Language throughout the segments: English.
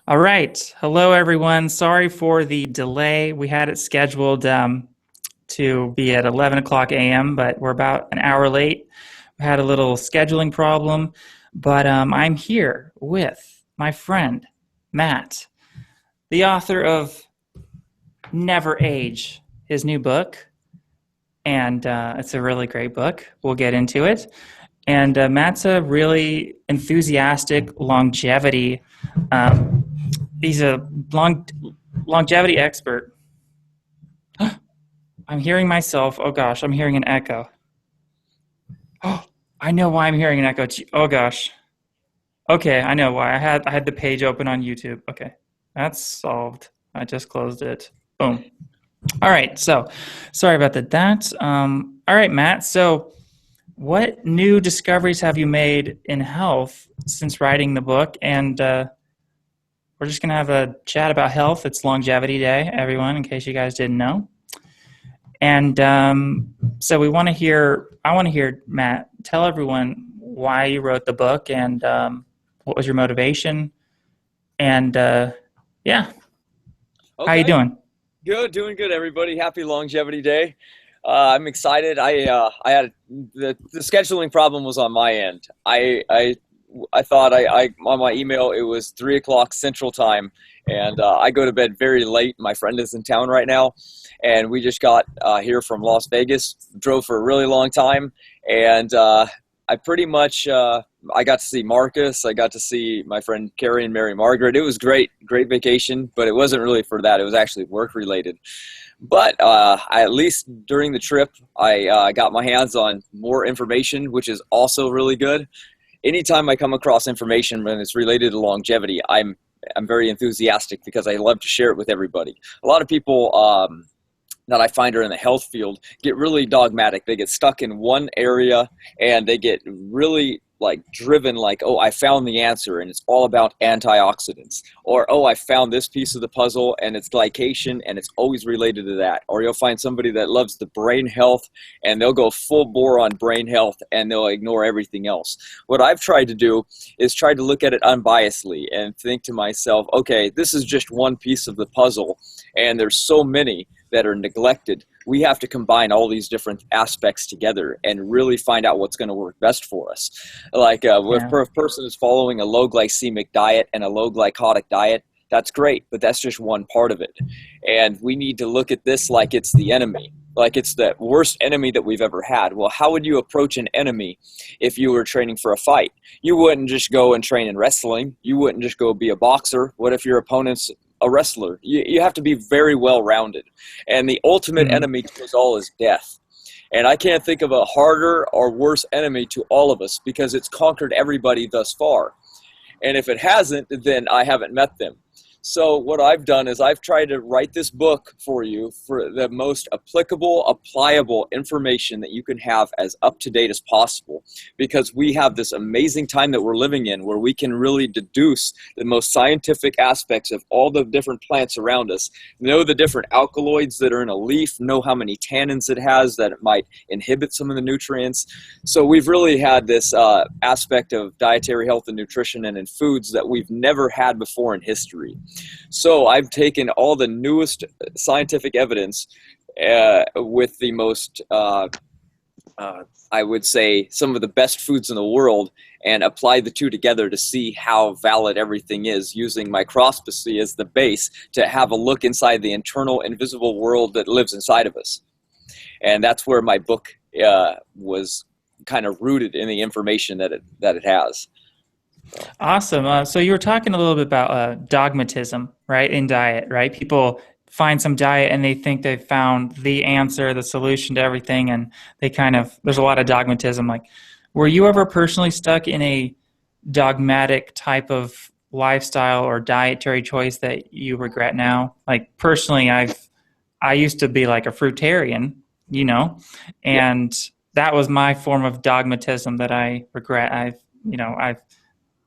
All right. Hello, everyone. Sorry for the delay. We had it scheduled to be at 11 o'clock a.m., but we're about an hour late. We had a little scheduling problem, but I'm here with my friend, Matt, the author of Never Age, his new book. And it's a really great book. We'll get into it. And Matt's a really enthusiastic longevity. He's a longevity expert. I'm hearing myself. Oh gosh, I'm hearing an echo. Oh, I know why I'm hearing an echo. Oh gosh. Okay, I know why. I had the page open on YouTube. Okay, that's solved. I just closed it. Boom. All right. So, sorry about that. All right, Matt. So, what new discoveries have you made in health since writing the book? And we're just going to have a chat about health. It's Longevity Day, everyone, in case you guys didn't know. And so I want to hear, Matt, tell everyone why you wrote the book and what was your motivation. And yeah, Okay. how you doing? Good, doing good, everybody. Happy Longevity Day. I'm excited. I had the scheduling problem was on my end. I thought I on my email it was 3 o'clock Central Time, and I go to bed very late. My friend is in town right now, and we just got here from Las Vegas. Drove for a really long time, and I pretty much I got to see Marcus. I got to see my friend Carrie and Mary Margaret. It was great vacation, but it wasn't really for that. It was actually work related. But at least during the trip, I got my hands on more information, which is also really good. Anytime I come across information when it's related to longevity, I'm very enthusiastic because I love to share it with everybody. A lot of people that I find are in the health field get really dogmatic. They get stuck in one area and they get really driven oh, I found the answer and it's all about antioxidants, or oh, I found this piece of the puzzle and it's glycation and it's always related to that. Or you'll find somebody that loves the brain health and they'll go full bore on brain health and they'll ignore everything else. What I've tried to do is try to look at it unbiasedly and think to myself, okay, this is just one piece of the puzzle and there's so many that are neglected. We have to combine all these different aspects together and really find out what's going to work best for us. If a person is following a low glycemic diet and a low glycotic diet, that's great, but that's just one part of it. And we need to look at this like it's the enemy, like it's the worst enemy that we've ever had. Well, how would you approach an enemy if you were training for a fight? You wouldn't just go and train in wrestling. You wouldn't just go be a boxer. What if your opponent's a wrestler? You have to be very well-rounded. And the ultimate enemy to us all is death. And I can't think of a harder or worse enemy to all of us because it's conquered everybody thus far. And if it hasn't, then I haven't met them. So what I've done is I've tried to write this book for you for the most applicable, applicable information that you can have as up-to-date as possible, because we have this amazing time that we're living in where we can really deduce the most scientific aspects of all the different plants around us, know the different alkaloids that are in a leaf, know how many tannins it has that it might inhibit some of the nutrients. So we've really had this aspect of dietary health and nutrition and in foods that we've never had before in history. So I've taken all the newest scientific evidence with the most, I would say, some of the best foods in the world and applied the two together to see how valid everything is, using microscopy as the base to have a look inside the internal invisible world that lives inside of us. And that's where my book was kind of rooted in the information that it has. Awesome. So you were talking a little bit about dogmatism, right, in diet, right? People find some diet and they think they've found the answer, the solution to everything, and there's a lot of dogmatism. Like, were you ever personally stuck in a dogmatic type of lifestyle or dietary choice that you regret now? Like, personally, I used to be like a fruitarian, and that was my form of dogmatism that I regret. I've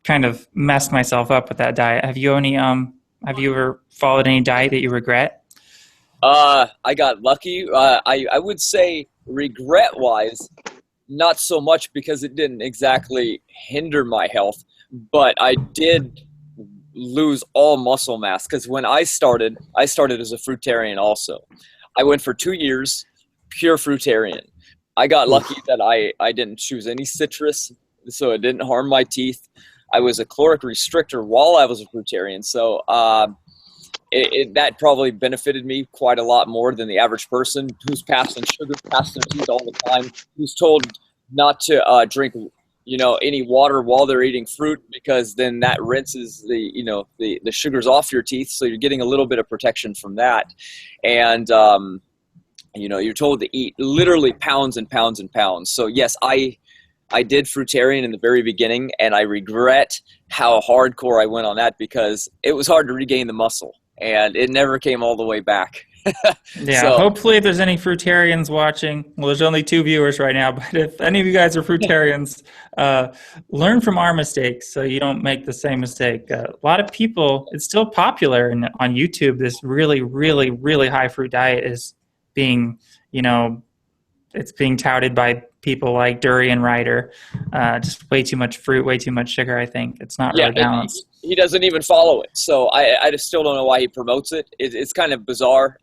kind of messed myself up with that diet. Have you ever followed any diet that you regret? I got lucky. I would say regret-wise, not so much because it didn't exactly hinder my health, but I did lose all muscle mass. Because when I started as a fruitarian also. I went for 2 years, pure fruitarian. I got lucky Oof. that I didn't choose any citrus, so it didn't harm my teeth. I was a caloric restrictor while I was a fruitarian, so that probably benefited me quite a lot more than the average person who's passing sugar past their teeth all the time, who's told not to drink, any water while they're eating fruit, because then that rinses the sugars off your teeth, so you're getting a little bit of protection from that. And you're told to eat literally pounds and pounds and pounds. So yes, I did fruitarian in the very beginning, and I regret how hardcore I went on that, because it was hard to regain the muscle, and it never came all the way back. Yeah, So hopefully if there's any fruitarians watching, well, there's only 2 viewers right now, but if any of you guys are fruitarians, learn from our mistakes so you don't make the same mistake. A lot of people, it's still popular on YouTube. This really, really, really high fruit diet is being, it's being touted by people like Durian Ryder. Just way too much fruit, way too much sugar, I think. It's not yeah, really balanced. he doesn't even follow it. So I just still don't know why he promotes it. It's kind of bizarre.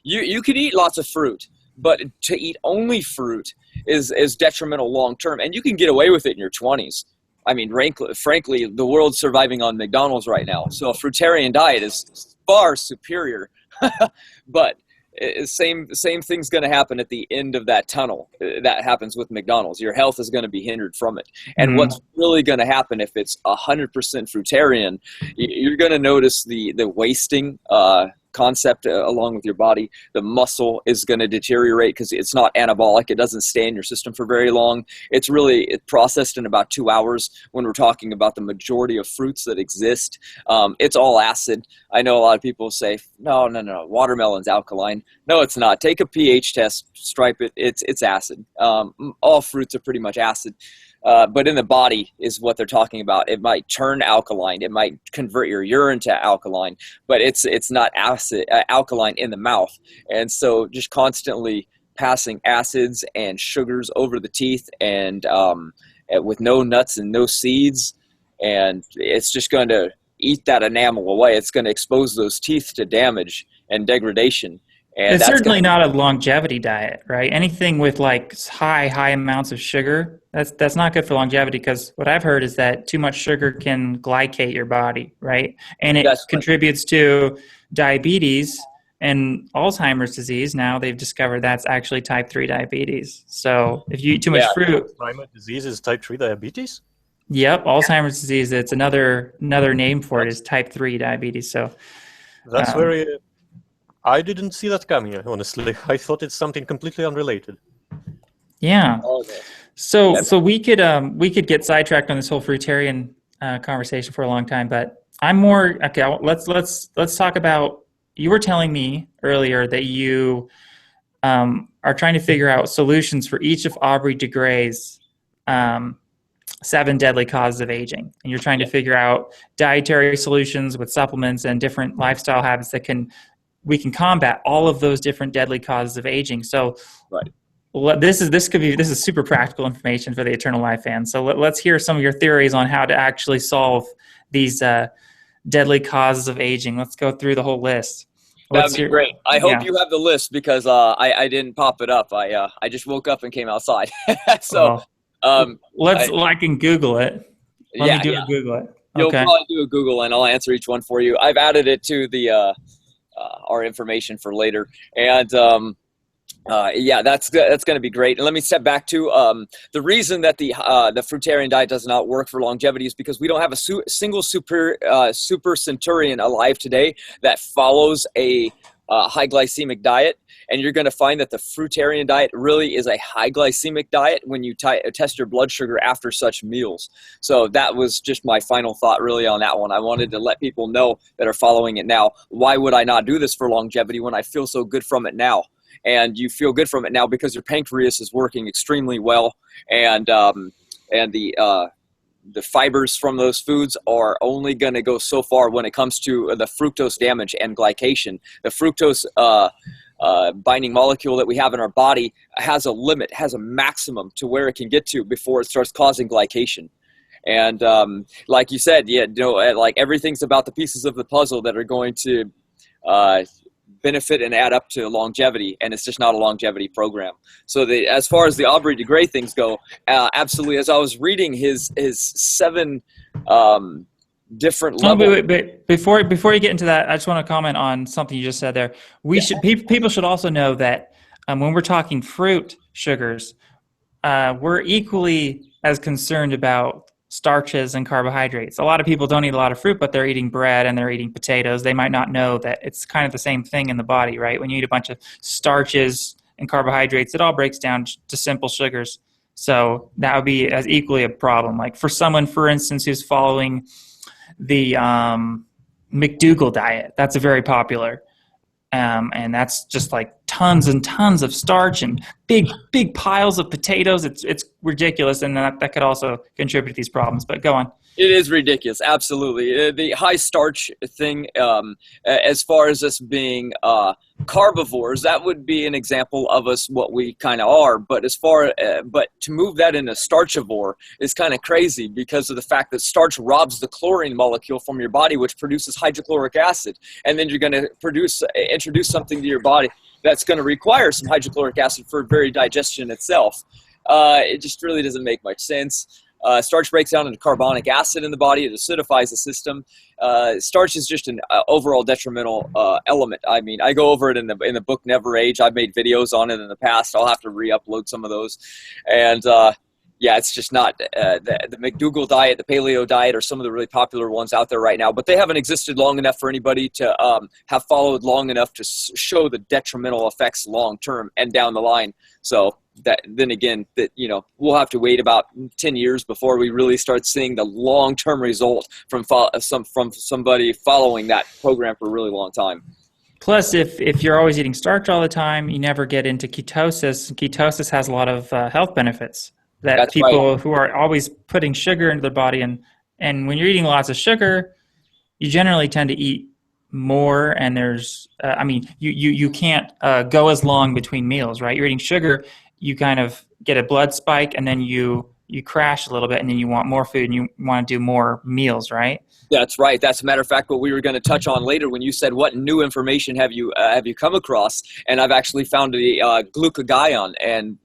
You could eat lots of fruit, but to eat only fruit is detrimental long term, and you can get away with it in your 20s. I mean, frankly, the world's surviving on McDonald's right now, so a fruitarian diet is far superior. But same thing's going to happen at the end of that tunnel. That happens with McDonald's. Your health is going to be hindered from it. And what's really going to happen if it's 100% fruitarian, you're going to notice the wasting concept along with your body. The muscle is going to deteriorate because it's not anabolic. It doesn't stay in your system for very long. It's processed in about 2 hours when we're talking about the majority of fruits that exist. It's all acid. I know a lot of people say, no, watermelon's alkaline. No, it's not. Take a pH test, stripe it. It's acid. All fruits are pretty much acid. But in the body is what they're talking about. It might turn alkaline. It might convert your urine to alkaline, but it's not alkaline in the mouth. And so just constantly passing acids and sugars over the teeth, and with no nuts and no seeds, and it's just going to eat that enamel away. It's going to expose those teeth to damage and degradation. And It's that's certainly not a longevity diet, right? Anything with like high amounts of sugar, that's not good for longevity, because what I've heard is that too much sugar can glycate your body, right? And it contributes to diabetes and Alzheimer's disease. Now they've discovered that's actually type 3 diabetes. So if you eat too much fruit. Alzheimer's disease is type 3 diabetes? Yep, Alzheimer's disease. It's another name for it is type 3 diabetes. So that's very... I didn't see that coming, honestly. I thought it's something completely unrelated. Yeah. So we could get sidetracked on this whole fruitarian conversation for a long time, but I'm more okay. Let's talk about. You were telling me earlier that you are trying to figure out solutions for each of Aubrey de Grey's 7 deadly causes of aging, and you're trying to figure out dietary solutions with supplements and different lifestyle habits that we can combat all of those different deadly causes of aging. So this is super practical information for the Eternal Life fans. So let's hear some of your theories on how to actually solve these deadly causes of aging. Let's go through the whole list. That'd be great. I hope you have the list, because I didn't pop it up. I just woke up and came outside. So I can Google it. Let me Google it. You'll probably do a Google, and I'll answer each one for you. I've added it to the our information for later, and that's going to be great. And let me step back to the reason that the fruitarian diet does not work for longevity is because we don't have a single super centurion alive today that follows a high glycemic diet. And you're going to find that the fruitarian diet really is a high glycemic diet when you test your blood sugar after such meals. So that was just my final thought really on that one. I wanted to let people know that are following it now, why would I not do this for longevity when I feel so good from it now? And you feel good from it now because your pancreas is working extremely well, and the fibers from those foods are only going to go so far when it comes to the fructose damage and glycation. The fructose binding molecule that we have in our body has a limit, has a maximum to where it can get to before it starts causing glycation. And like you said, yeah, like everything's about the pieces of the puzzle that are going to benefit and add up to longevity, and it's just not a longevity program. So as far as the Aubrey de Grey things go, absolutely. As I was reading his 7 different levels. But before you get into that, I just want to comment on something you just said there. People should also know that when we're talking fruit sugars, we're equally as concerned about starches and carbohydrates. A lot of people don't eat a lot of fruit, but they're eating bread and they're eating potatoes. They might not know that it's kind of the same thing in the body, right? When you eat a bunch of starches and carbohydrates, it all breaks down to simple sugars. So that would be as equally a problem. Like for someone, for instance, who's following the McDougall diet, that's a very popular. And that's just like tons and tons of starch and big piles of potatoes. It's ridiculous, and that could also contribute to these problems. But go on. It is ridiculous, absolutely. The high starch thing, as far as us being carbivores, that would be an example of us what we kind of are. But but to move that into starchivore is kind of crazy because of the fact that starch robs the chlorine molecule from your body, which produces hydrochloric acid, and then you're going to introduce something to your body that's going to require some hydrochloric acid for very digestion itself. It just really doesn't make much sense. Starch breaks down into carbonic acid in the body. It acidifies the system. Starch is just an overall detrimental element. I mean, I go over it in the book Never Age. I've made videos on it in the past. I'll have to re-upload some of those. And yeah, it's just not the McDougall diet, the paleo diet are some of the really popular ones out there right now, but they haven't existed long enough for anybody to have followed long enough to show the detrimental effects long term and down the line. So then again, we'll have to wait about 10 years before we really start seeing the long-term result from somebody following that program for a really long time. Plus, if you're always eating starch all the time, you never get into ketosis. Ketosis has a lot of health benefits that That's people right. who are always putting sugar into their body, and when you're eating lots of sugar, you generally tend to eat more, and there's you can't go as long between meals, right? You're eating sugar, you kind of get a blood spike, and then you crash a little bit, and then you want more food and you want to do more meals, right? That's right. That's a matter of fact what we were going to touch on later when you said what new information have you come across, and I've actually found the glucagon, and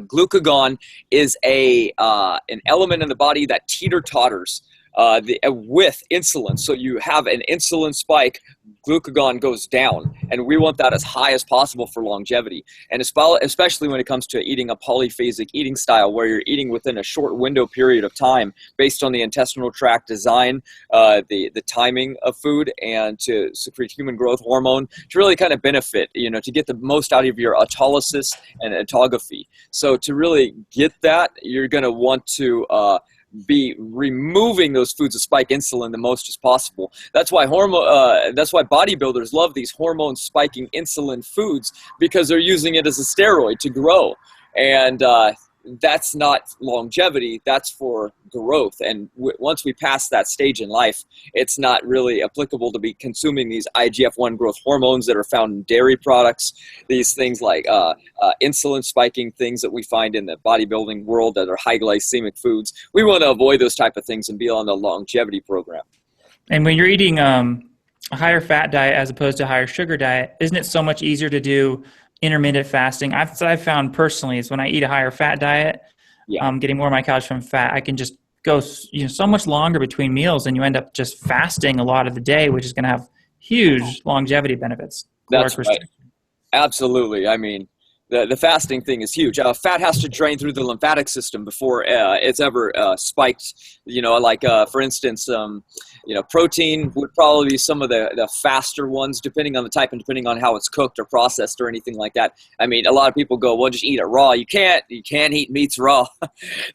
glucagon is an element in the body that teeter-totters with insulin. So you have an insulin spike, glucagon goes down, and we want that as high as possible for longevity. And especially when it comes to eating a polyphasic eating style where you're eating within a short window period of time based on the intestinal tract design, the timing of food, and to secrete human growth hormone to really kind of benefit, to get the most out of your autolysis and autophagy. So to really get that, you're going to want to be removing those foods that spike insulin the most as possible. That's why bodybuilders love these hormone spiking insulin foods, because they're using it as a steroid to grow. And that's not longevity, that's for growth. And once we pass that stage in life, it's not really applicable to be consuming these IGF-1 growth hormones that are found in dairy products, these things like insulin spiking things that we find in the bodybuilding world that are high glycemic foods. We want to avoid those type of things and be on the longevity program. And when you're eating a higher fat diet as opposed to a higher sugar diet, isn't it so much easier to do intermittent fasting? I've found personally is when I eat a higher fat diet, getting more of my calories from fat, I can just go so much longer between meals, and you end up just fasting a lot of the day, which is going to have huge longevity benefits. That's right. Absolutely. I mean, the fasting thing is huge. Fat has to drain through the lymphatic system before it's ever spiked. For instance, protein would probably be some of the faster ones, depending on the type and depending on how it's cooked or processed or anything like that. I mean, a lot of people go, well, just eat it raw. You can't eat meats raw.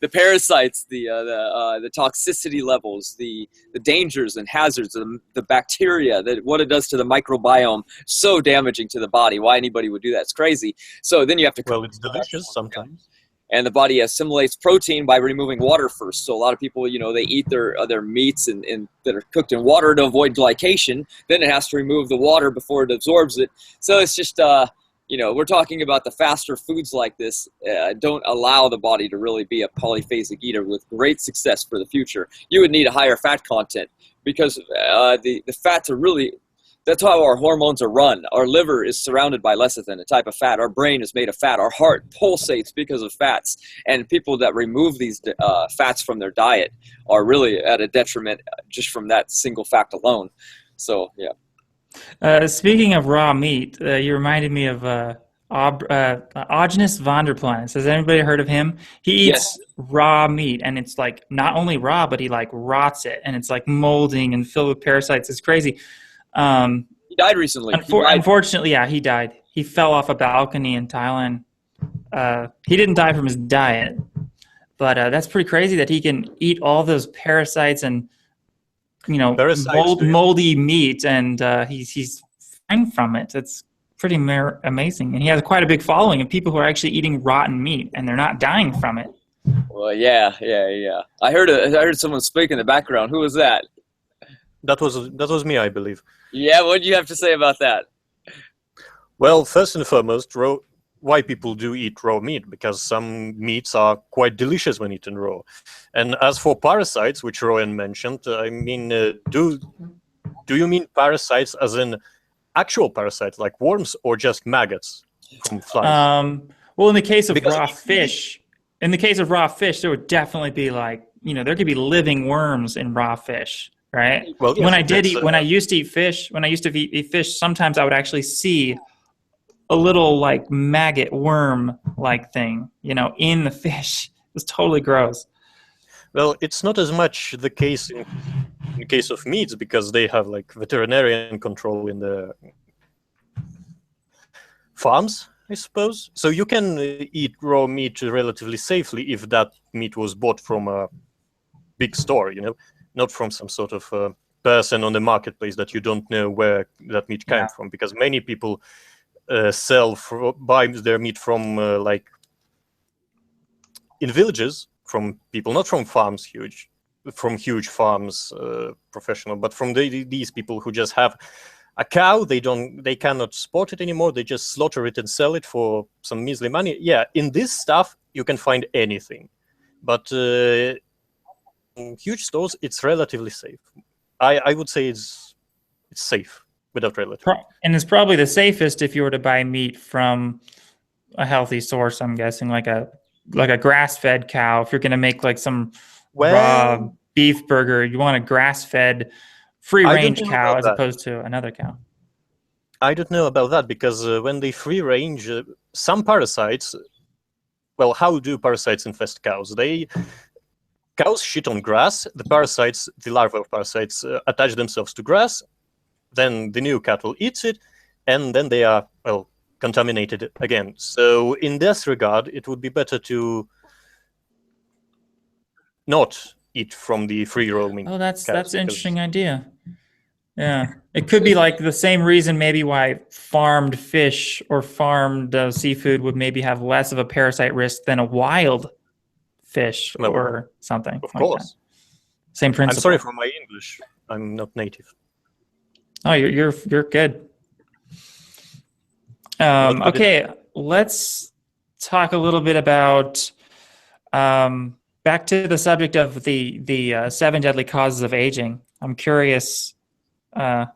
The parasites, the toxicity levels, the dangers and hazards, the bacteria, what it does to the microbiome, so damaging to the body. Why anybody would do that? It's crazy. So then you have to. Well, it's delicious sometimes. And the body assimilates protein by removing water first. So a lot of people, they eat their meats and that are cooked in water to avoid glycation. Then it has to remove the water before it absorbs it. So it's just we're talking about the faster foods like this don't allow the body to really be a polyphasic eater with great success for the future. You would need a higher fat content because the fats are really, that's how our hormones are run. Our liver is surrounded by lecithin, a type of fat. Our brain is made of fat. Our heart pulsates because of fats. And people that remove these fats from their diet are really at a detriment just from that single fact alone. So, yeah. Speaking of raw meat, you reminded me of Ognis Vonderplanitz. Has anybody heard of him? He eats raw meat, and it's like not only raw, but he like rots it, and it's like molding and filled with parasites. It's crazy. He died recently. Unfortunately, yeah, he died. He fell off a balcony in Thailand. He didn't die from his diet, but that's pretty crazy that he can eat all those parasites and moldy meat, and he's fine from it. It's pretty amazing, and he has quite a big following of people who are actually eating rotten meat, and they're not dying from it. Well, yeah. I heard someone speak in the background. Who was that? That was me, I believe. Yeah, what did you have to say about that? Well, first and foremost, why people do eat raw meat, because some meats are quite delicious when eaten raw. And as for parasites, which Rowan mentioned, I mean, do you mean parasites as in actual parasites like worms, or just maggots from flies? Well, in the case of raw fish, there would definitely be there could be living worms in raw fish, right? Well, yes, when I used to eat fish, sometimes I would actually see a little like maggot worm like thing, in the fish. It was totally gross. Well, it's not as much the case in the case of meats, because they have like veterinarian control in the farms, I suppose. So you can eat raw meat relatively safely if that meat was bought from a big store, not from some sort of person on the marketplace that you don't know where that meat came from, because many people buy their meat from in villages, from people, not from farms, huge farms, professional, but from these people who just have a cow. They cannot sport it anymore. They just slaughter it and sell it for some measly money. Yeah, in this stuff you can find anything, but in huge stores it's relatively safe. I would say it's safe. Without relative. And it's probably the safest if you were to buy meat from a healthy source, I'm guessing, like a grass-fed cow. If you're going to make like some raw beef burger, you want a grass-fed, free-range cow as opposed to another cow. I don't know about that, because when they free-range, some parasites, well, how do parasites infest cows? Cows shit on grass. The larvae of parasites attach themselves to grass. Then the new cattle eats it, and then they are, contaminated again. So in this regard, it would be better to not eat from the free roaming. Oh, that's an interesting idea. Yeah, it could be like the same reason maybe why farmed fish or farmed seafood would maybe have less of a parasite risk than a wild fish or something. Of course. That. Same principle. I'm sorry for my English. I'm not native. Oh, you're good. Okay, let's talk a little bit about back to the subject of the 7 deadly causes of aging. I'm curious. I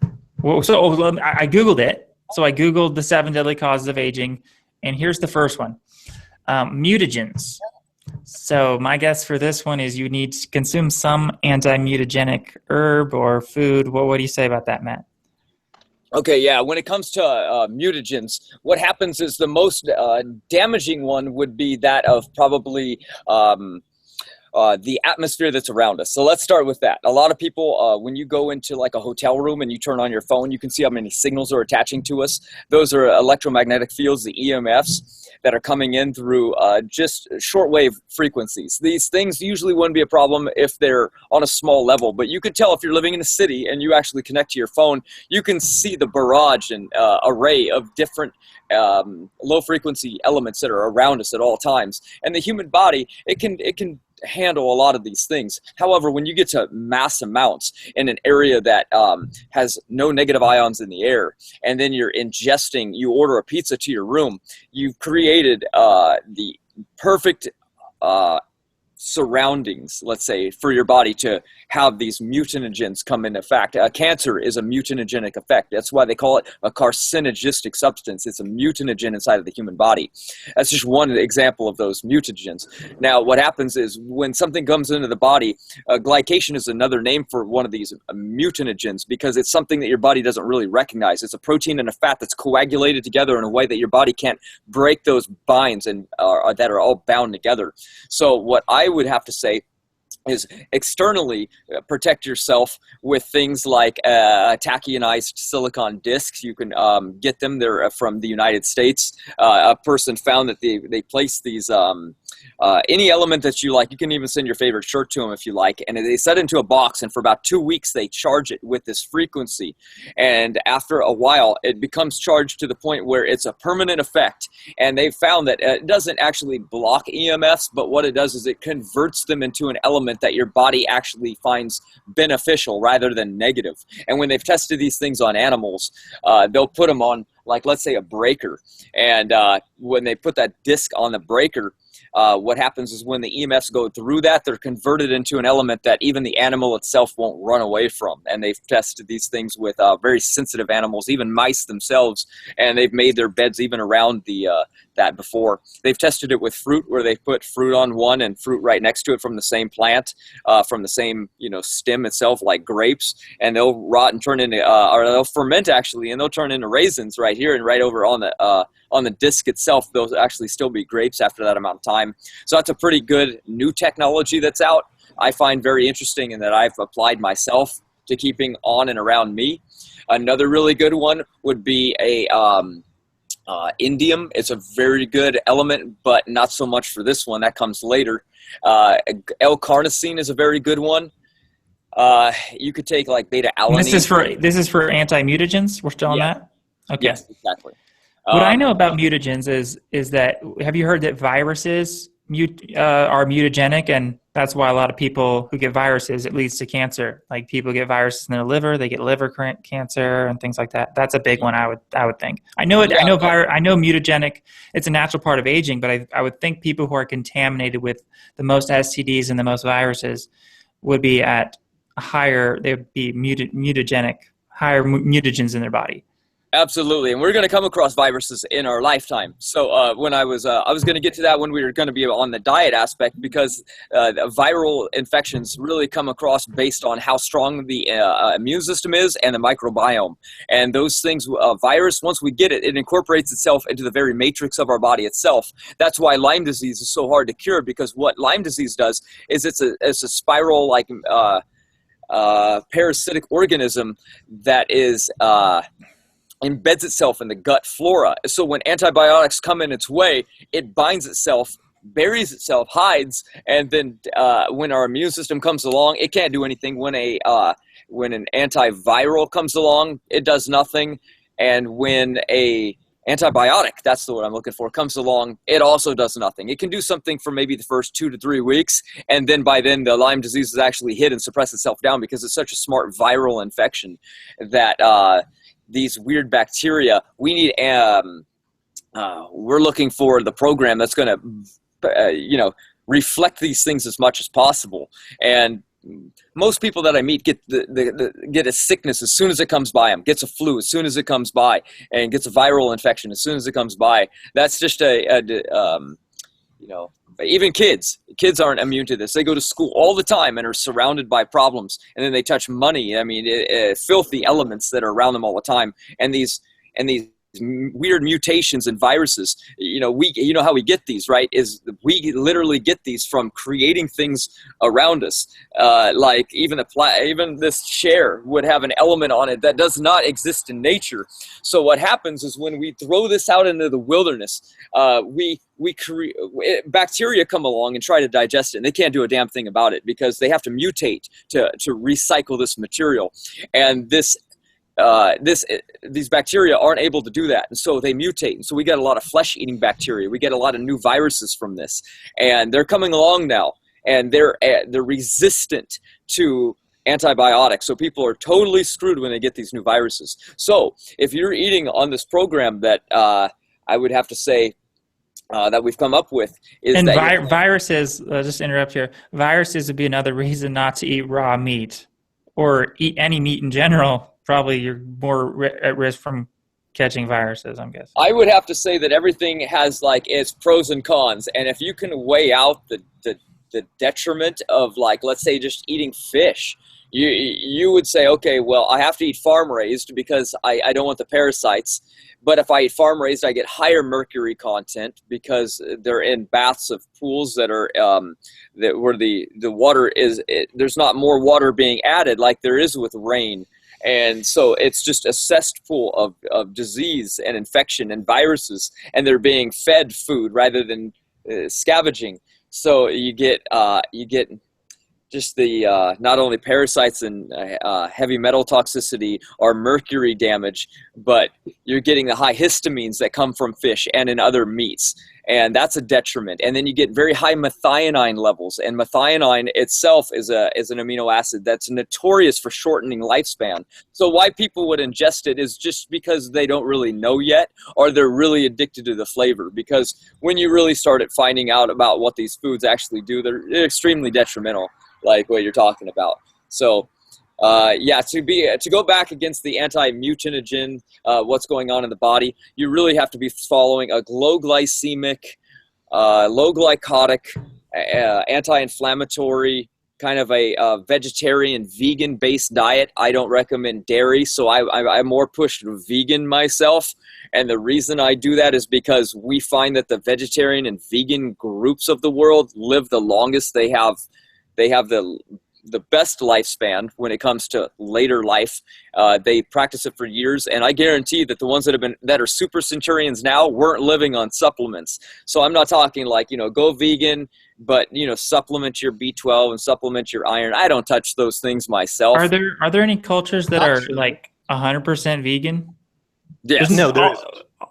Googled it. So I Googled the 7 deadly causes of aging, and here's the first one: mutagens. So my guess for this one is you need to consume some anti-mutagenic herb or food. What do you say about that, Matt? Okay, yeah. When it comes to mutagens, what happens is the most damaging one would be that of probably the atmosphere that's around us. So let's start with that. A lot of people, when you go into like a hotel room and you turn on your phone, you can see how many signals are attaching to us. Those are electromagnetic fields, the EMFs, that are coming in through just shortwave frequencies. These things usually wouldn't be a problem if they're on a small level, but you could tell if you're living in a city and you actually connect to your phone, you can see the barrage and array of different low frequency elements that are around us at all times. And the human body, it can handle a lot of these things. However, when you get to mass amounts in an area that has no negative ions in the air, and then you're ingesting, you order a pizza to your room, you've created the perfect surroundings, let's say, for your body to have these mutanogens come into effect. Cancer is a mutanogenic effect. That's why they call it a carcinogistic substance. It's a mutanogen inside of the human body. That's just one example of those mutagens. Now, what happens is when something comes into the body, glycation is another name for one of these mutanogens, because it's something that your body doesn't really recognize. It's a protein and a fat that's coagulated together in a way that your body can't break those binds and that are all bound together. So what I would have to say is externally protect yourself with things like tachyonized silicon discs. You can get them. They're from the United States. A person found that they place these any element that you like. You can even send your favorite shirt to them if you like, and they set it into a box, and for about 2 weeks they charge it with this frequency, and after a while it becomes charged to the point where it's a permanent effect. And they found that it doesn't actually block EMFs, but what it does is it converts them into an element that your body actually finds beneficial rather than negative. And when they've tested these things on animals, they'll put them on, like, let's say a breaker, and when they put that disc on the breaker, what happens is when the EMFs go through that, they're converted into an element that even the animal itself won't run away from. And they've tested these things with very sensitive animals, even mice themselves, and they've made their beds even around that before. They've tested it with fruit, where they put fruit on one and fruit right next to it from the same plant, from the same stem itself, like grapes, and they'll rot and turn into, or they'll ferment actually, and they'll turn into raisins right here, and right over on the disc itself, they'll actually still be grapes after that amount of time. So that's a pretty good new technology that's out. I find very interesting, and that I've applied myself to keeping on and around me. Another really good one would be a indium. It's a very good element, but not so much for this one. That comes later. L-carnosine is a very good one. You could take like beta alanine. This is for anti-mutagens. We're still on that? Okay. Yes, exactly. What I know about mutagens is that, have you heard that viruses are mutagenic, and that's why a lot of people who get viruses, it leads to cancer. Like, people get viruses in their liver, they get liver cancer and things like that. That's a big one, I would think. I know mutagenic. It's a natural part of aging, but I would think people who are contaminated with the most STDs and the most viruses would be at they would be mutagenic, higher mutagens in their body. Absolutely, and we're going to come across viruses in our lifetime. So when I was going to get to that when we were going to be on the diet aspect, because viral infections really come across based on how strong the immune system is and the microbiome. And those things, virus, once we get it, it incorporates itself into the very matrix of our body itself. That's why Lyme disease is so hard to cure, because what Lyme disease does is it's a spiral, like parasitic organism that is embeds itself in the gut flora. So when antibiotics come in its way, it binds itself, buries itself, hides, and then when our immune system comes along, it can't do anything. When an antiviral comes along, it does nothing. And when a antibiotic, that's the word I'm looking for, comes along, it also does nothing. It can do something for maybe the first 2 to 3 weeks, and then by then the Lyme disease is actually hit and suppress itself down, because it's such a smart viral infection that these weird bacteria, we need, we're looking for the program that's going to, reflect these things as much as possible. And most people that I meet get get a sickness as soon as it comes by them, gets a flu as soon as it comes by, and gets a viral infection as soon as it comes by. That's just even kids aren't immune to this. They go to school all the time and are surrounded by problems, and then they touch money. I mean, filthy elements that are around them all the time. And these weird mutations and viruses, how we get these, right? Is we literally get these from creating things around us. Like even this chair would have an element on it that does not exist in nature. So what happens is when we throw this out into the wilderness, bacteria come along and try to digest it, and they can't do a damn thing about it, because they have to mutate to recycle this material. And these bacteria aren't able to do that, and so they mutate, and so we get a lot of flesh-eating bacteria. We get a lot of new viruses from this, and they're coming along now. and they're resistant to antibiotics. So people are totally screwed when they get these new viruses. So if you're eating on this program that I would have to say that we've come up with is and that viruses, just to interrupt here, viruses would be another reason not to eat raw meat or eat any meat in general. Probably you're more at risk from catching viruses, I'm guessing. I would have to say that everything has like its pros and cons, and if you can weigh out the detriment of, like, let's say just eating fish, you would say, okay, well, I have to eat farm raised because I don't want the parasites. But if I eat farm raised, I get higher mercury content because they're in baths of pools that are where the water is. There's not more water being added like there is with rain. And so it's just a cesspool of disease and infection and viruses, and they're being fed food rather than scavenging. So you get just the not only parasites and heavy metal toxicity or mercury damage, but you're getting the high histamines that come from fish and in other meats. And that's a detriment. And then you get very high methionine levels. And methionine itself is an amino acid that's notorious for shortening lifespan. So why people would ingest it is just because they don't really know yet, or they're really addicted to the flavor. Because when you really started finding out about what these foods actually do, they're extremely detrimental, like what you're talking about. So to go back against the anti-mutinogen, what's going on in the body, you really have to be following a low glycemic, low glycotic, anti-inflammatory, kind of a vegetarian, vegan-based diet. I don't recommend dairy, so I'm more pushed vegan myself. And the reason I do that is because we find that the vegetarian and vegan groups of the world live the longest. They have the best lifespan when it comes to later life. They practice it for years, and I guarantee that the ones that are super centurions now weren't living on supplements. So I'm not talking like, go vegan, but supplement your B12 and supplement your iron. I don't touch those things myself. Are there any cultures that are like 100% vegan? Yes. No, there is.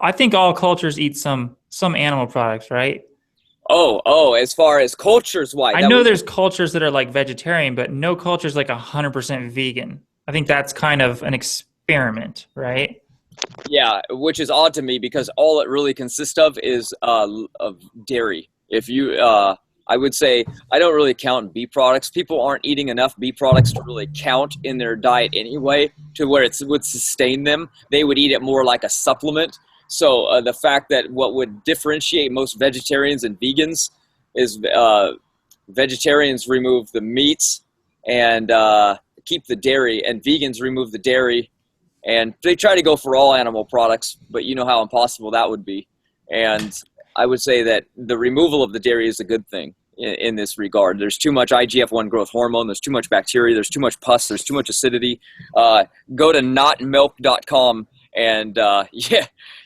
I think all cultures eat some animal products, right? Oh, as far as cultures wise, I know there's cultures that are like vegetarian, but no culture is like 100% vegan. I think that's kind of an experiment, right? Yeah, which is odd to me because all it really consists of is of dairy. If you, I would say I don't really count bee products. People aren't eating enough bee products to really count in their diet anyway, to where it would sustain them. They would eat it more like a supplement. So the fact that what would differentiate most vegetarians and vegans is vegetarians remove the meats and keep the dairy, and vegans remove the dairy. And they try to go for all animal products, but you know how impossible that would be. And I would say that the removal of the dairy is a good thing in this regard. There's too much IGF-1 growth hormone. There's too much bacteria. There's too much pus. There's too much acidity. Go to notmilk.com and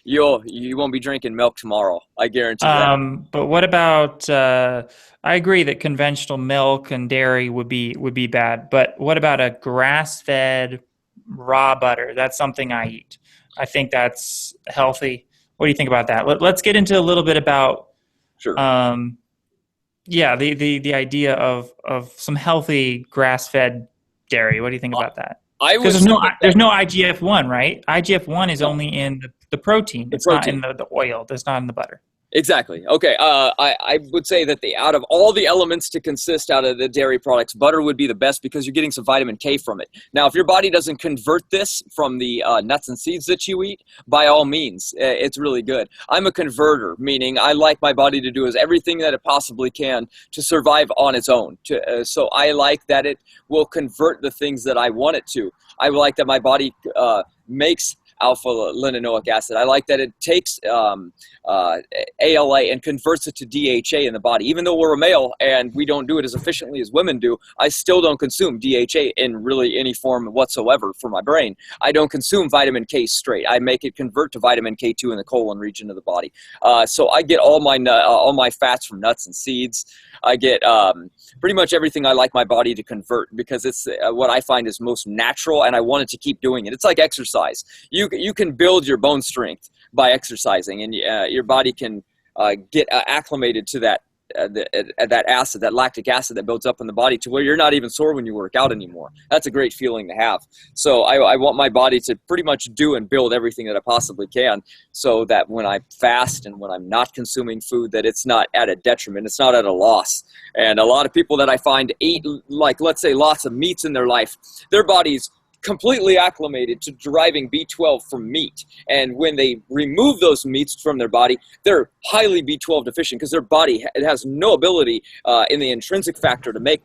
you won't be drinking milk tomorrow. I guarantee that. But what about? I agree that conventional milk and dairy would be bad. But what about a grass-fed raw butter? That's something I eat. I think that's healthy. What do you think about that? Let's get into a little bit about. Sure. The idea of some healthy grass-fed dairy. What do you think about that? Because there's no IGF-1, right? IGF-1 is only in the protein. It's not in the oil. It's not in the butter. Exactly. Okay. I would say that out of all the elements to consist out of the dairy products, butter would be the best because you're getting some vitamin K from it. Now, if your body doesn't convert this from the nuts and seeds that you eat, by all means, it's really good. I'm a converter, meaning I like my body to do everything that it possibly can to survive on its own. So I like that it will convert the things that I want it to. I like that my body makes alpha linoleic acid. I like that it takes ALA and converts it to DHA in the body. Even though we're a male and we don't do it as efficiently as women do, I still don't consume DHA in really any form whatsoever for my brain. I don't consume vitamin K straight. I make it convert to vitamin K2 in the colon region of the body. So I get all my fats from nuts and seeds. I get pretty much everything I like my body to convert because it's what I find is most natural, and I wanted to keep doing it. It's like exercise. You can build your bone strength by exercising, and your body can get acclimated to that that acid, that lactic acid that builds up in the body to where you're not even sore when you work out anymore. That's a great feeling to have. So I want my body to pretty much do and build everything that I possibly can, so that when I fast and when I'm not consuming food, that it's not at a detriment, it's not at a loss. And a lot of people that I find eat, like, let's say, lots of meats in their life, their bodies completely acclimated to deriving B12 from meat, and when they remove those meats from their body, they're highly B12 deficient because their body, it has no ability in the intrinsic factor to make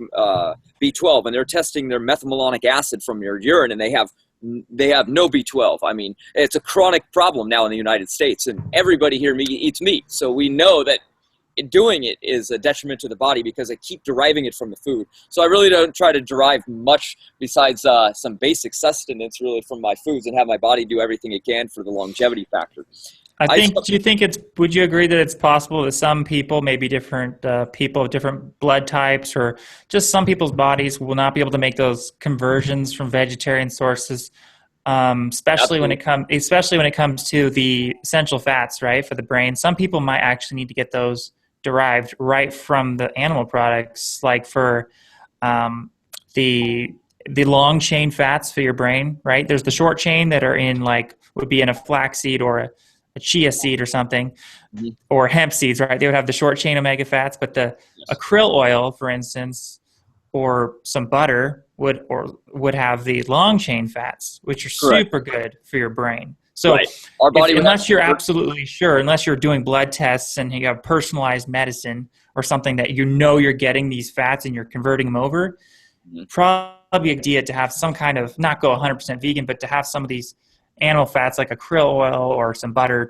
B12, and they're testing their methylmalonic acid from your urine, and they have no B12. I mean, it's a chronic problem now in the United States, and everybody here eats meat, so we know that doing it is a detriment to the body because I keep deriving it from the food. So I really don't try to derive much besides some basic sustenance really from my foods, and have my body do everything it can for the longevity factor. Would you agree that it's possible that some people, maybe different people of different blood types, or just some people's bodies will not be able to make those conversions from vegetarian sources, especially when it comes to the essential fats, right, for the brain? Some people might actually need to get those derived right from the animal products, like for the long chain fats for your brain, right? There's the short chain that are would be in a flaxseed or a chia seed or something, or hemp seeds, right? They would have the short chain omega fats, but a krill oil, for instance, or some butter would have the long chain fats, which are super good for your brain. So our body, unless you're absolutely sure, unless you're doing blood tests and you have personalized medicine or something that you're getting these fats and you're converting them over, probably a good idea to have some kind of, not go 100% vegan, but to have some of these animal fats like a krill oil or some butter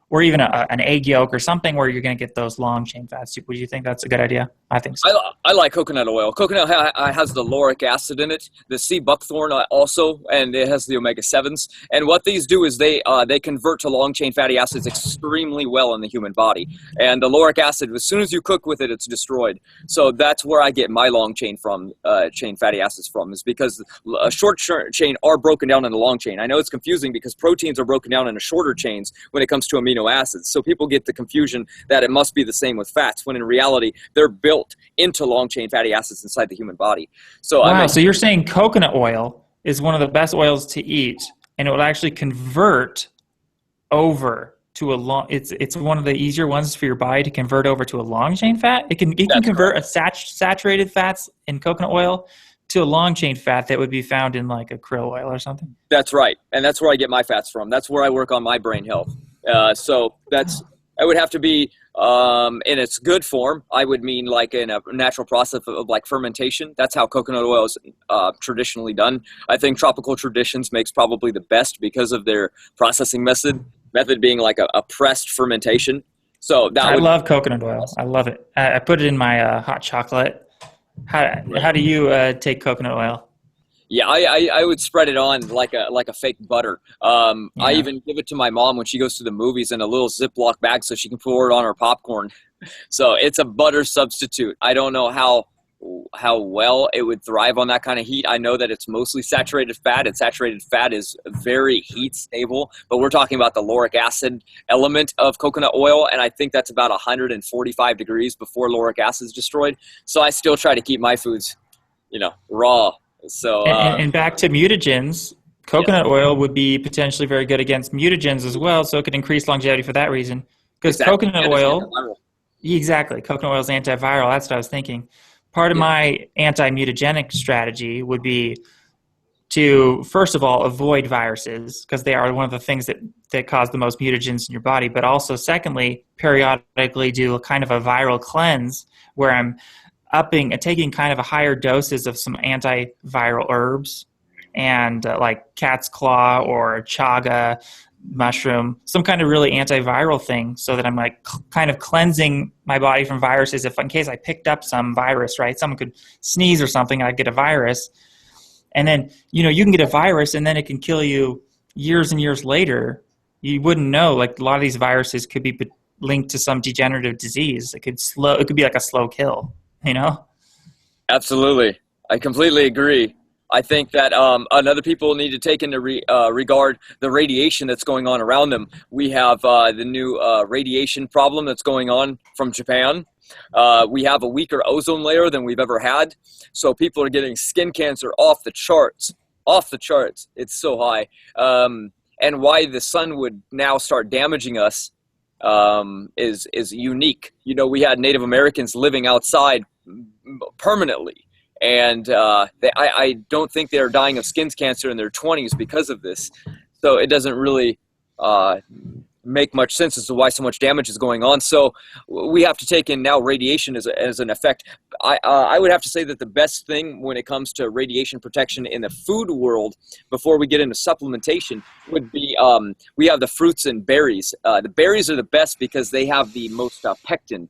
or even an egg yolk or something where you're going to get those long chain fats. Would you think that's a good idea? I think so. I like coconut oil. Coconut has the lauric acid in it, the sea buckthorn also, and it has the omega-7s. And what these do is they convert to long chain fatty acids extremely well in the human body. And the lauric acid, as soon as you cook with it, it's destroyed. So that's where I get my long chain fatty acids from, is because a short chain are broken down into long chain. I know it's confusing because proteins are broken down into shorter chains when it comes to amino acids. So people get the confusion that it must be the same with fats, when in reality, they're built into long chain fatty acids inside the human body. So wow, so you're saying coconut oil is one of the best oils to eat, and it will actually convert over to it's one of the easier ones for your body to convert over to a long chain fat. It can convert a saturated fats in coconut oil to a long chain fat that would be found in like a krill oil or something. That's right. And that's where I get my fats from. That's where I work on my brain health. So I would have to be in its good form. I would mean like in a natural process of like fermentation. That's how coconut oil is traditionally done. I think Tropical Traditions makes probably the best because of their processing method being like a pressed fermentation. So I love coconut oil. I love it. I put it in my hot chocolate. How do you take coconut oil? Yeah, I would spread it on like a fake butter. I even give it to my mom when she goes to the movies in a little Ziploc bag so she can pour it on her popcorn. So it's a butter substitute. I don't know how well it would thrive on that kind of heat. I know that it's mostly saturated fat, and saturated fat is very heat stable, but we're talking about the lauric acid element of coconut oil, and I think that's about 145 degrees before lauric acid is destroyed. So I still try to keep my foods, raw. So and back to mutagens, coconut oil would be potentially very good against mutagens as well, so it could increase longevity for that reason. Because coconut oil, coconut oil is antiviral. That's what I was thinking. Part of my anti-mutagenic strategy would be to, first of all, avoid viruses, because they are one of the things that cause the most mutagens in your body. But also, secondly, periodically do a kind of a viral cleanse where I'm taking kind of a higher doses of some antiviral herbs and like cat's claw or chaga mushroom, some kind of really antiviral thing, so that I'm like kind of cleansing my body from viruses. If in case I picked up some virus, right? Someone could sneeze or something, I'd get a virus. And then, you can get a virus and then it can kill you years and years later. You wouldn't know, like a lot of these viruses could be linked to some degenerative disease. It could be like a slow kill. Absolutely. I completely agree. I think that another people need to take into regard the radiation that's going on around them. We have the new radiation problem that's going on from Japan. We have a weaker ozone layer than we've ever had. So people are getting skin cancer off the charts. Off the charts. It's so high. And why the sun would now start damaging us is unique. You know, we had Native Americans living outside permanently. And I don't think they're dying of skin cancer in their 20s because of this. So it doesn't really make much sense as to why so much damage is going on. So we have to take in now radiation as an effect. I would have to say that the best thing when it comes to radiation protection in the food world, before we get into supplementation, would be we have the fruits and berries. The berries are the best because they have the most pectin.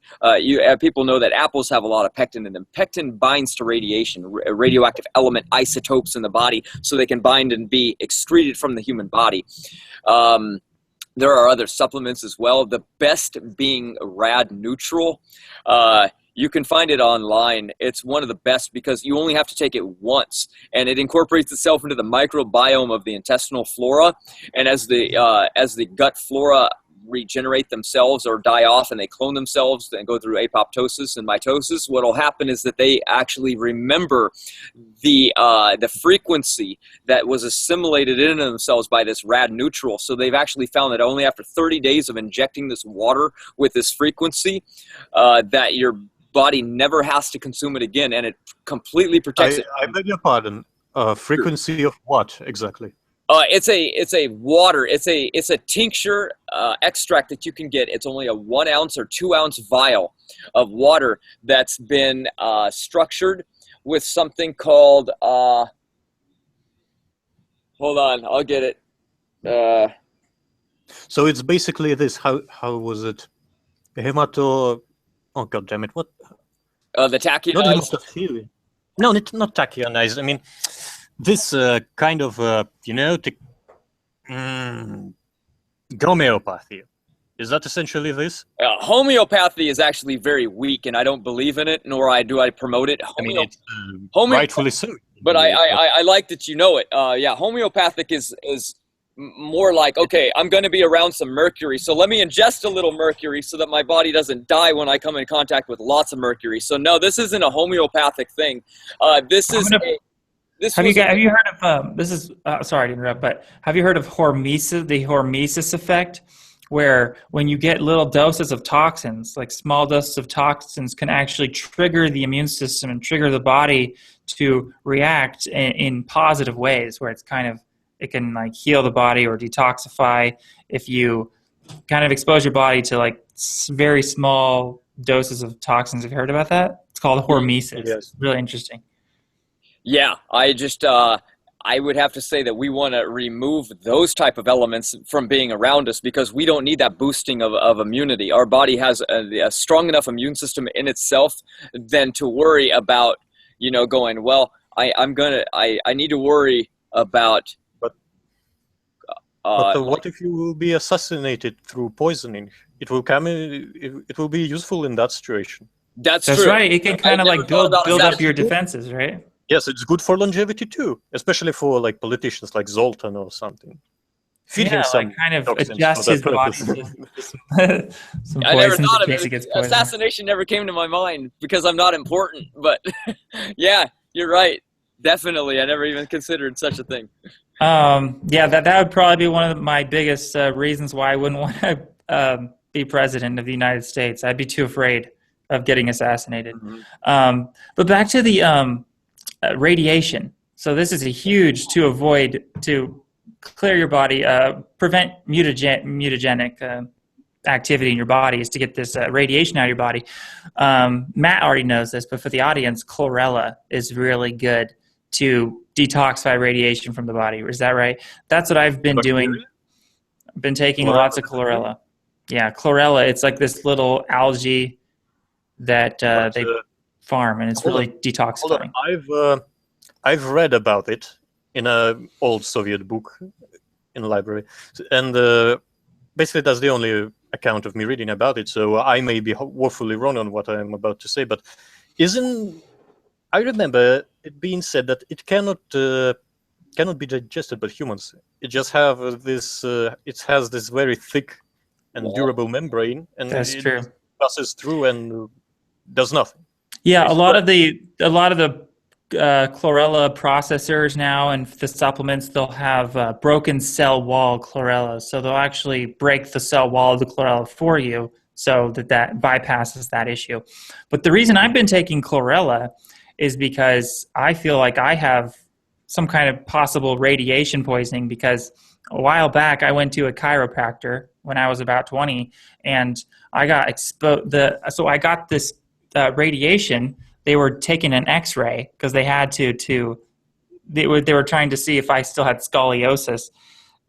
People know that apples have a lot of pectin in them. Pectin binds to radiation, radioactive element isotopes in the body, so they can bind and be excreted from the human body. There are other supplements as well. The best being Rad Neutral. You can find it online. It's one of the best because you only have to take it once, and it incorporates itself into the microbiome of the intestinal flora. And as the gut flora regenerate themselves or die off and they clone themselves and go through apoptosis and mitosis, what will happen is that they actually remember the frequency that was assimilated into themselves by this Rad Neutral. So they've actually found that only after 30 days of injecting this water with this frequency, that your body never has to consume it again, and it completely protects it. I beg your pardon. Frequency of what exactly? It's a water. It's a tincture extract that you can get. It's only a 1 ounce or 2 ounce vial of water that's been structured with something called. Hold on, I'll get it. So it's basically this. How was it? Hemato. Oh God damn it! What? The tachionized. Not hematophilia. No, it's not tachionized. I mean, this kind of homeopathy. Is that essentially this? Homeopathy is actually very weak, and I don't believe in it, nor do I promote it. I mean, it's rightfully so. But I like that you know it. Yeah, homeopathic is more like, okay, I'm going to be around some mercury, so let me ingest a little mercury so that my body doesn't die when I come in contact with lots of mercury. So no, this isn't a homeopathic thing. This is have you heard of this is sorry to interrupt, but have you heard of hormesis, the hormesis effect, where when you get little doses of toxins, like small doses of toxins, can actually trigger the immune system and trigger the body to react in positive ways, where it can like heal the body or detoxify if you kind of expose your body to like very small doses of toxins. Have you heard about that? It's called hormesis. Yes. It's really interesting. Yeah, I would have to say that we want to remove those type of elements from being around us because we don't need that boosting of immunity. Our body has a strong enough immune system in itself than to worry about, going, well, I need to worry about. But what if you will be assassinated through poisoning? It will be useful in that situation. That's true. Right. It can kind of like build up your defenses, right? Yes, it's good for longevity too, especially for like politicians like Zoltan or something. Feed him some kind of toxins adjust for his that body purpose. to some I never poisons thought in of case he it. gets poisoned. Assassination never came to my mind because I'm not important. But yeah, you're right. Definitely, I never even considered such a thing. Yeah, that would probably be one of my biggest reasons why I wouldn't want to be president of the United States. I'd be too afraid of getting assassinated. Mm-hmm. But back to the radiation. So this is a huge to clear your body, prevent mutagenic activity in your body is to get this radiation out of your body. Matt already knows this, but for the audience, chlorella is really good to detoxify radiation from the body. Is that right? That's what I've been doing. I've been taking lots of chlorella. Yeah, chlorella. It's like this little algae that they farm, and it's really detoxifying. I've read about it in an old Soviet book in the library, and basically that's the only account of me reading about it. So I may be woefully wrong on what I'm about to say, but isn't I remember it being said that it cannot be digested by humans. It just have this. It has this very thick and Wow. durable membrane, and That's it true. passes through and does nothing. Yeah, a Basically. lot of the chlorella processors now and the supplements, they'll have broken cell wall chlorella. So they'll actually break the cell wall of the chlorella for you so that bypasses that issue. But the reason I've been taking chlorella is because I feel like I have some kind of possible radiation poisoning, because a while back I went to a chiropractor when I was about 20, and I got exposed. So I got this radiation. They were taking an X-ray because they had to. They were trying to see if I still had scoliosis.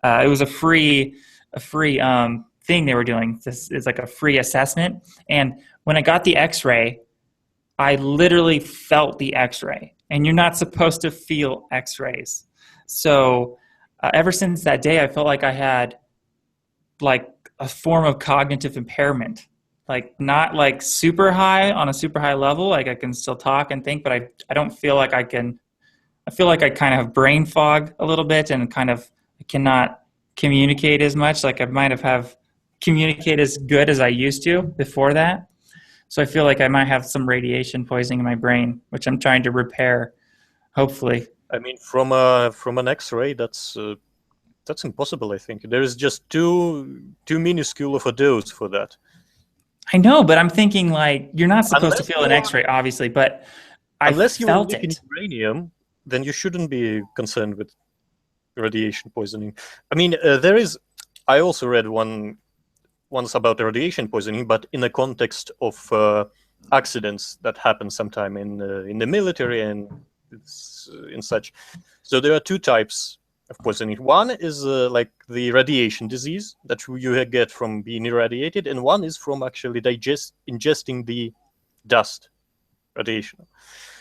It was a free thing they were doing. This is like a free assessment. And when I got the X-ray, I literally felt the X-ray. And you're not supposed to feel X-rays. So ever since that day, I felt like I had like a form of cognitive impairment. Like not like super high on a super high level. Like I can still talk and think, but I don't feel like I can. I feel like I kind of have brain fog a little bit and kind of cannot communicate as much. Like I might have communicate as good as I used to before that. So I feel like I might have some radiation poisoning in my brain, which I'm trying to repair, hopefully. I mean, from an X-ray, that's impossible. I think there is just too minuscule of a dose for that. I know, but I'm thinking like you're not supposed to Unless feel an X-ray, obviously, but I unless you're felt leaking it. uranium, then you shouldn't be concerned with radiation poisoning. I mean, there is. I also read once about radiation poisoning, but in the context of accidents that happen sometime in the military and in such. So there are two types of poisoning. One is like the radiation disease that you get from being irradiated, and one is from actually ingesting the dust radiation.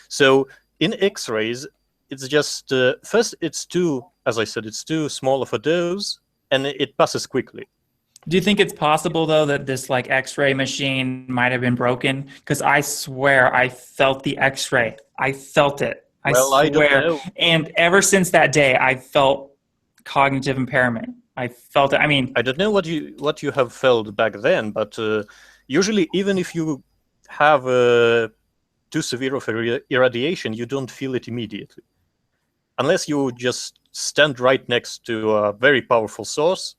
So in X-rays, it's just first it's too, as I said, it's too small of a dose, and it passes quickly. Do you think it's possible though that this like X-ray machine might have been broken? Because I swear I felt the X-ray. I felt it. I Well, I don't swear. know. And ever since that day, I felt cognitive impairment. I felt it. I mean, I don't know what you have felt back then, but usually, even if you have too severe of irradiation, you don't feel it immediately, unless you just stand right next to a very powerful source.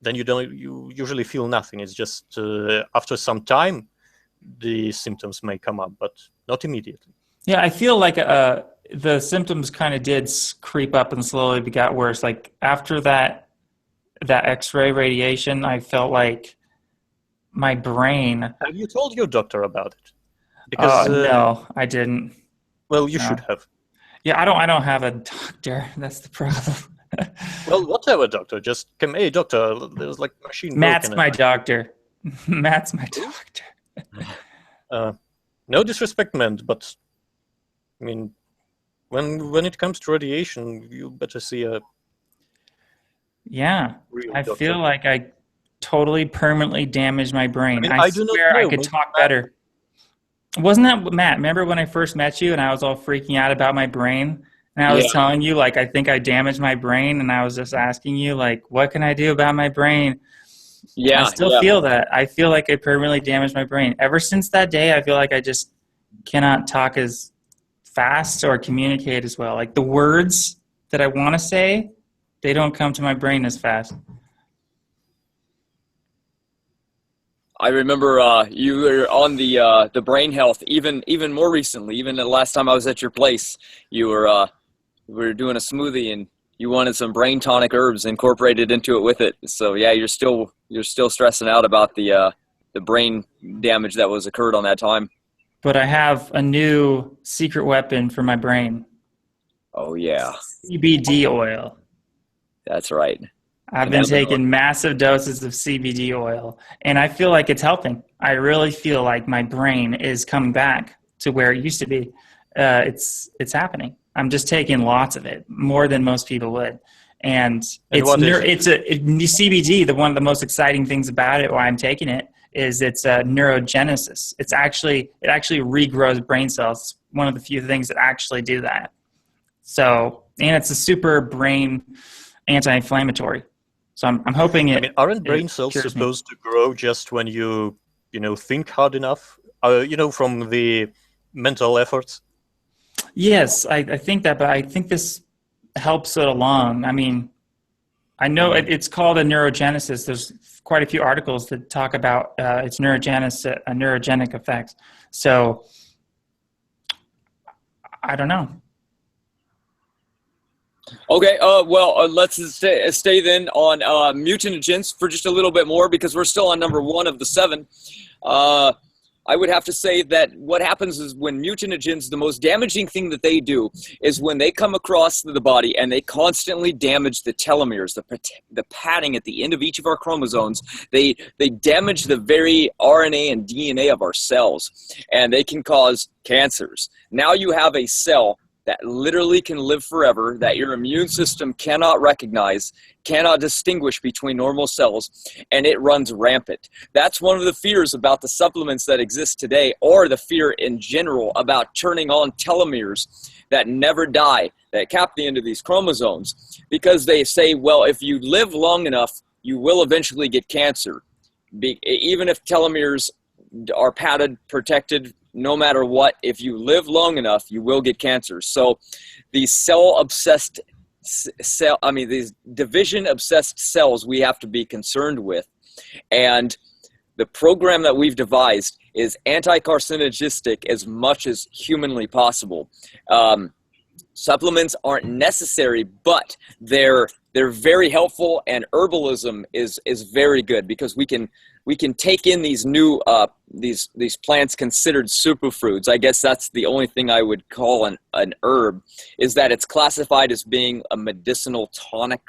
Then you usually feel nothing. It's just after some time, the symptoms may come up, but not immediately. yeah, I feel like the symptoms kind of did creep up and slowly got worse. Like after that X-ray radiation, I felt like my brain. Have you told your doctor about it? Because No, I didn't. well, you No. should have. Yeah, I don't have a doctor. That's the problem. Well, whatever, doctor. Just come. Hey, doctor. There's like a machine. Matt's broken my and- doctor. Matt's my doctor. No disrespect meant, but I mean, when it comes to radiation, you better see a Yeah, real I doctor. feel like I totally permanently damaged my brain. I mean, I I do not swear I know. could Maybe talk better. Wasn't that Matt? Remember when I first met you and I was all freaking out about my brain? And I was Yeah. telling you, like, I think I damaged my brain, and I was just asking you, like, what can I do about my brain? Yeah, I still yeah. feel that. I feel like I permanently damaged my brain. Ever since that day, I feel like I just cannot talk as fast or communicate as well. Like the words that I want to say, they don't come to my brain as fast. I remember you were on the brain health even more recently. Even the last time I was at your place, you were we were doing a smoothie and you wanted some brain tonic herbs incorporated into it with it. So yeah, you're still stressing out about the brain damage that was occurred on that time. But I have a new secret weapon for my brain. Oh yeah, CBD oil. that's right. I've been taking massive doses of CBD oil, and I feel like it's helping. I really feel like my brain is coming back to where it used to be. It's happening. I'm just taking lots of it, more than most people would. And CBD. One of the most exciting things about it, why I'm taking it, is it's neurogenesis. It actually regrows brain cells. one of the few things that actually do that. So, and it's a super brain anti-inflammatory. So I'm hoping it. I mean, aren't brain it cells cures me. supposed to grow just when you think hard enough? From the mental efforts. Yes, I think that, but I think this helps it along. I mean, I know it's called a neurogenesis. There's quite a few articles that talk about its neurogenic effects. So I don't know. Okay, let's stay then on mutagens for just a little bit more, because we're still on number 1 of the 7. I would have to say that what happens is when mutagens, the most damaging thing that they do is when they come across the body and they constantly damage the telomeres, the padding at the end of each of our chromosomes. They damage the very RNA and DNA of our cells, and they can cause cancers. Now you have a cell that literally can live forever, that your immune system cannot recognize, cannot distinguish between normal cells, and it runs rampant. That's one of the fears about the supplements that exist today, or the fear in general about turning on telomeres that never die, that cap the end of these chromosomes, because they say, well, if you live long enough, you will eventually get cancer. Even if telomeres are padded, protected, no matter what, if you live long enough, you will get cancer. So these these division-obsessed cells we have to be concerned with. And the program that we've devised is anti-carcinogistic as much as humanly possible. Supplements aren't necessary, but they're very helpful, and herbalism is very good, because we can take in these new these plants considered superfoods. I guess that's the only thing I would call an herb, is that it's classified as being a medicinal tonic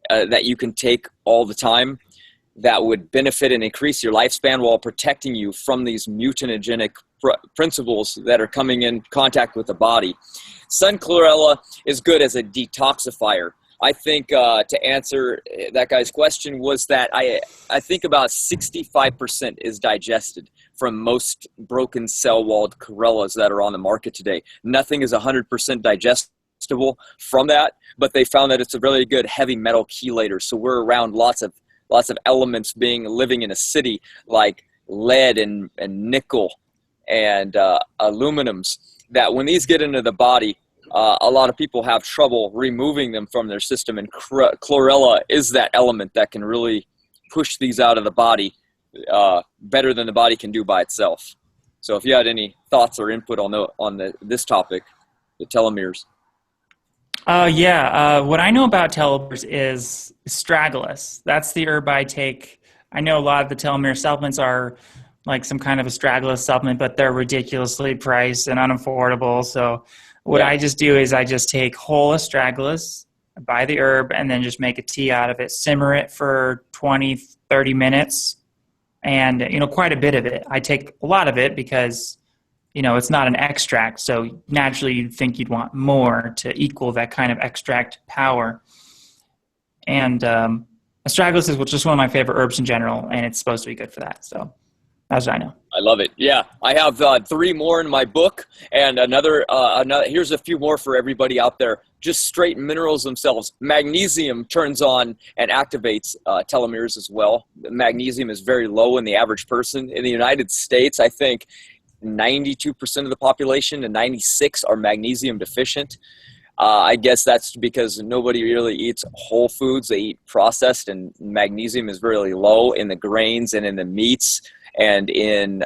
that you can take all the time, that would benefit and increase your lifespan while protecting you from these mutagenic principles that are coming in contact with the body. Sun chlorella is good as a detoxifier. I think to answer that guy's question was that I think about 65% is digested from most broken cell-walled chlorellas that are on the market today. Nothing is 100% digestible from that, but they found that it's a really good heavy metal chelator. So we're around lots of elements living in a city, like lead and nickel and aluminums, that when these get into the body, a lot of people have trouble removing them from their system, and chlorella is that element that can really push these out of the body better than the body can do by itself. So if you had any thoughts or input on this topic, the telomeres. What I know about telomeres is astragalus. That's the herb I take. I know a lot of the telomere supplements are like some kind of astragalus supplement, but they're ridiculously priced and unaffordable. So what I just do is I just take whole astragalus, buy the herb, and then just make a tea out of it, simmer it for 20, 30 minutes, and, quite a bit of it. I take a lot of it because, it's not an extract, so naturally you'd think you'd want more to equal that kind of extract power. And astragalus is just one of my favorite herbs in general, and it's supposed to be good for that, so as I know. I love it. Yeah, I have 3 more in my book, and another. Here's a few more for everybody out there. Just straight minerals themselves. Magnesium turns on and activates telomeres as well. Magnesium is very low in the average person. In the United States, I think 92% of the population and 96% are magnesium deficient. I guess that's because nobody really eats whole foods. They eat processed, and magnesium is really low in the grains and in the meats and in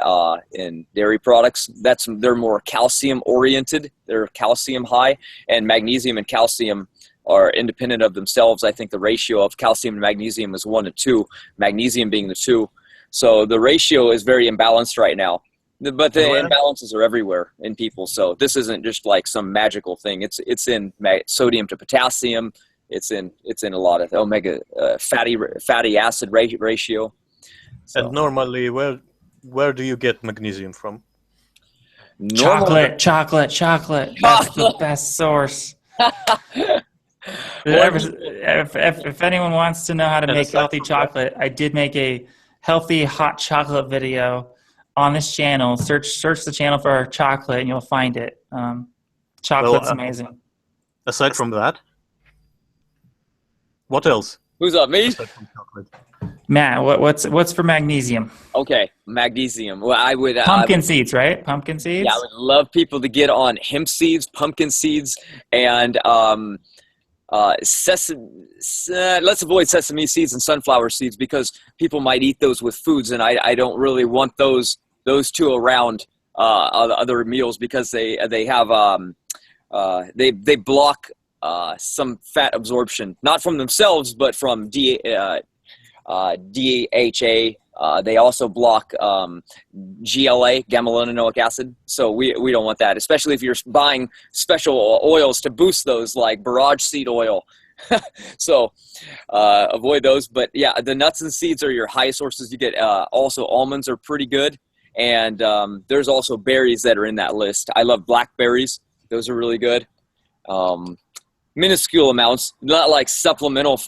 dairy products. They're more calcium oriented. They're calcium high, and magnesium and calcium are independent of themselves. I think the ratio of calcium and magnesium is 1 to 2, magnesium being the 2. So the ratio is very imbalanced right now. But the imbalances are everywhere in people. So this isn't just like some magical thing. It's in sodium to potassium. It's in a lot of omega fatty acid ratio. So. And normally, where do you get magnesium from? Chocolate. That's the best source. If anyone wants to know how to make healthy chocolate, I did make a healthy hot chocolate video on this channel. Search the channel for chocolate, and you'll find it. Chocolate's Well, amazing. aside from that, what else Who's up? Me? aside from chocolate? Matt, what's for magnesium? Okay, magnesium. Well, Pumpkin seeds, right? Pumpkin yeah, I seeds. would love people to get on hemp seeds, pumpkin seeds, and let's avoid sesame seeds and sunflower seeds because people might eat those with foods, and I don't really want those two around other meals because they have they block some fat absorption, not from themselves but from DHA. They also block GLA, gamma-linolenic acid. So we don't want that, especially if you're buying special oils to boost those, like borage seed oil. So avoid those. But yeah, the nuts and seeds are your high sources. You get also almonds are pretty good. And there's also berries that are in that list. I love blackberries. Those are really good. Minuscule amounts, not like supplemental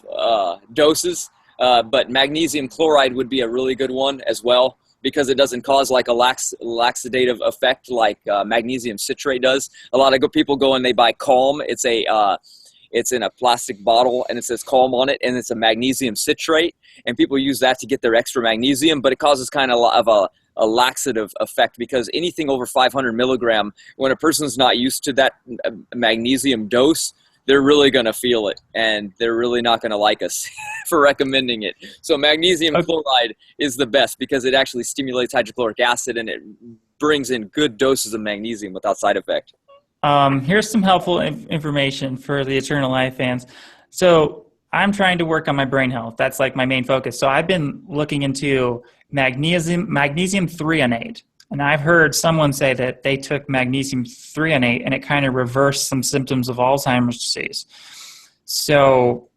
doses. But magnesium chloride would be a really good one as well because it doesn't cause like a laxative effect like magnesium citrate does. A lot of people go and they buy Calm. It's in a plastic bottle and it says Calm on it, and it's a magnesium citrate. And people use that to get their extra magnesium, but it causes kind of a laxative effect because anything over 500 milligram, when a person's not used to that magnesium dose, they're really going to feel it, and they're really not going to like us for recommending it. So magnesium chloride is the best because it actually stimulates hydrochloric acid, and it brings in good doses of magnesium without side effect. Here's some helpful information for the Eternal Life fans. So I'm trying to work on my brain health. That's like my main focus. So I've been looking into magnesium threonate. And I've heard someone say that they took magnesium threonate and it kind of reversed some symptoms of Alzheimer's disease. So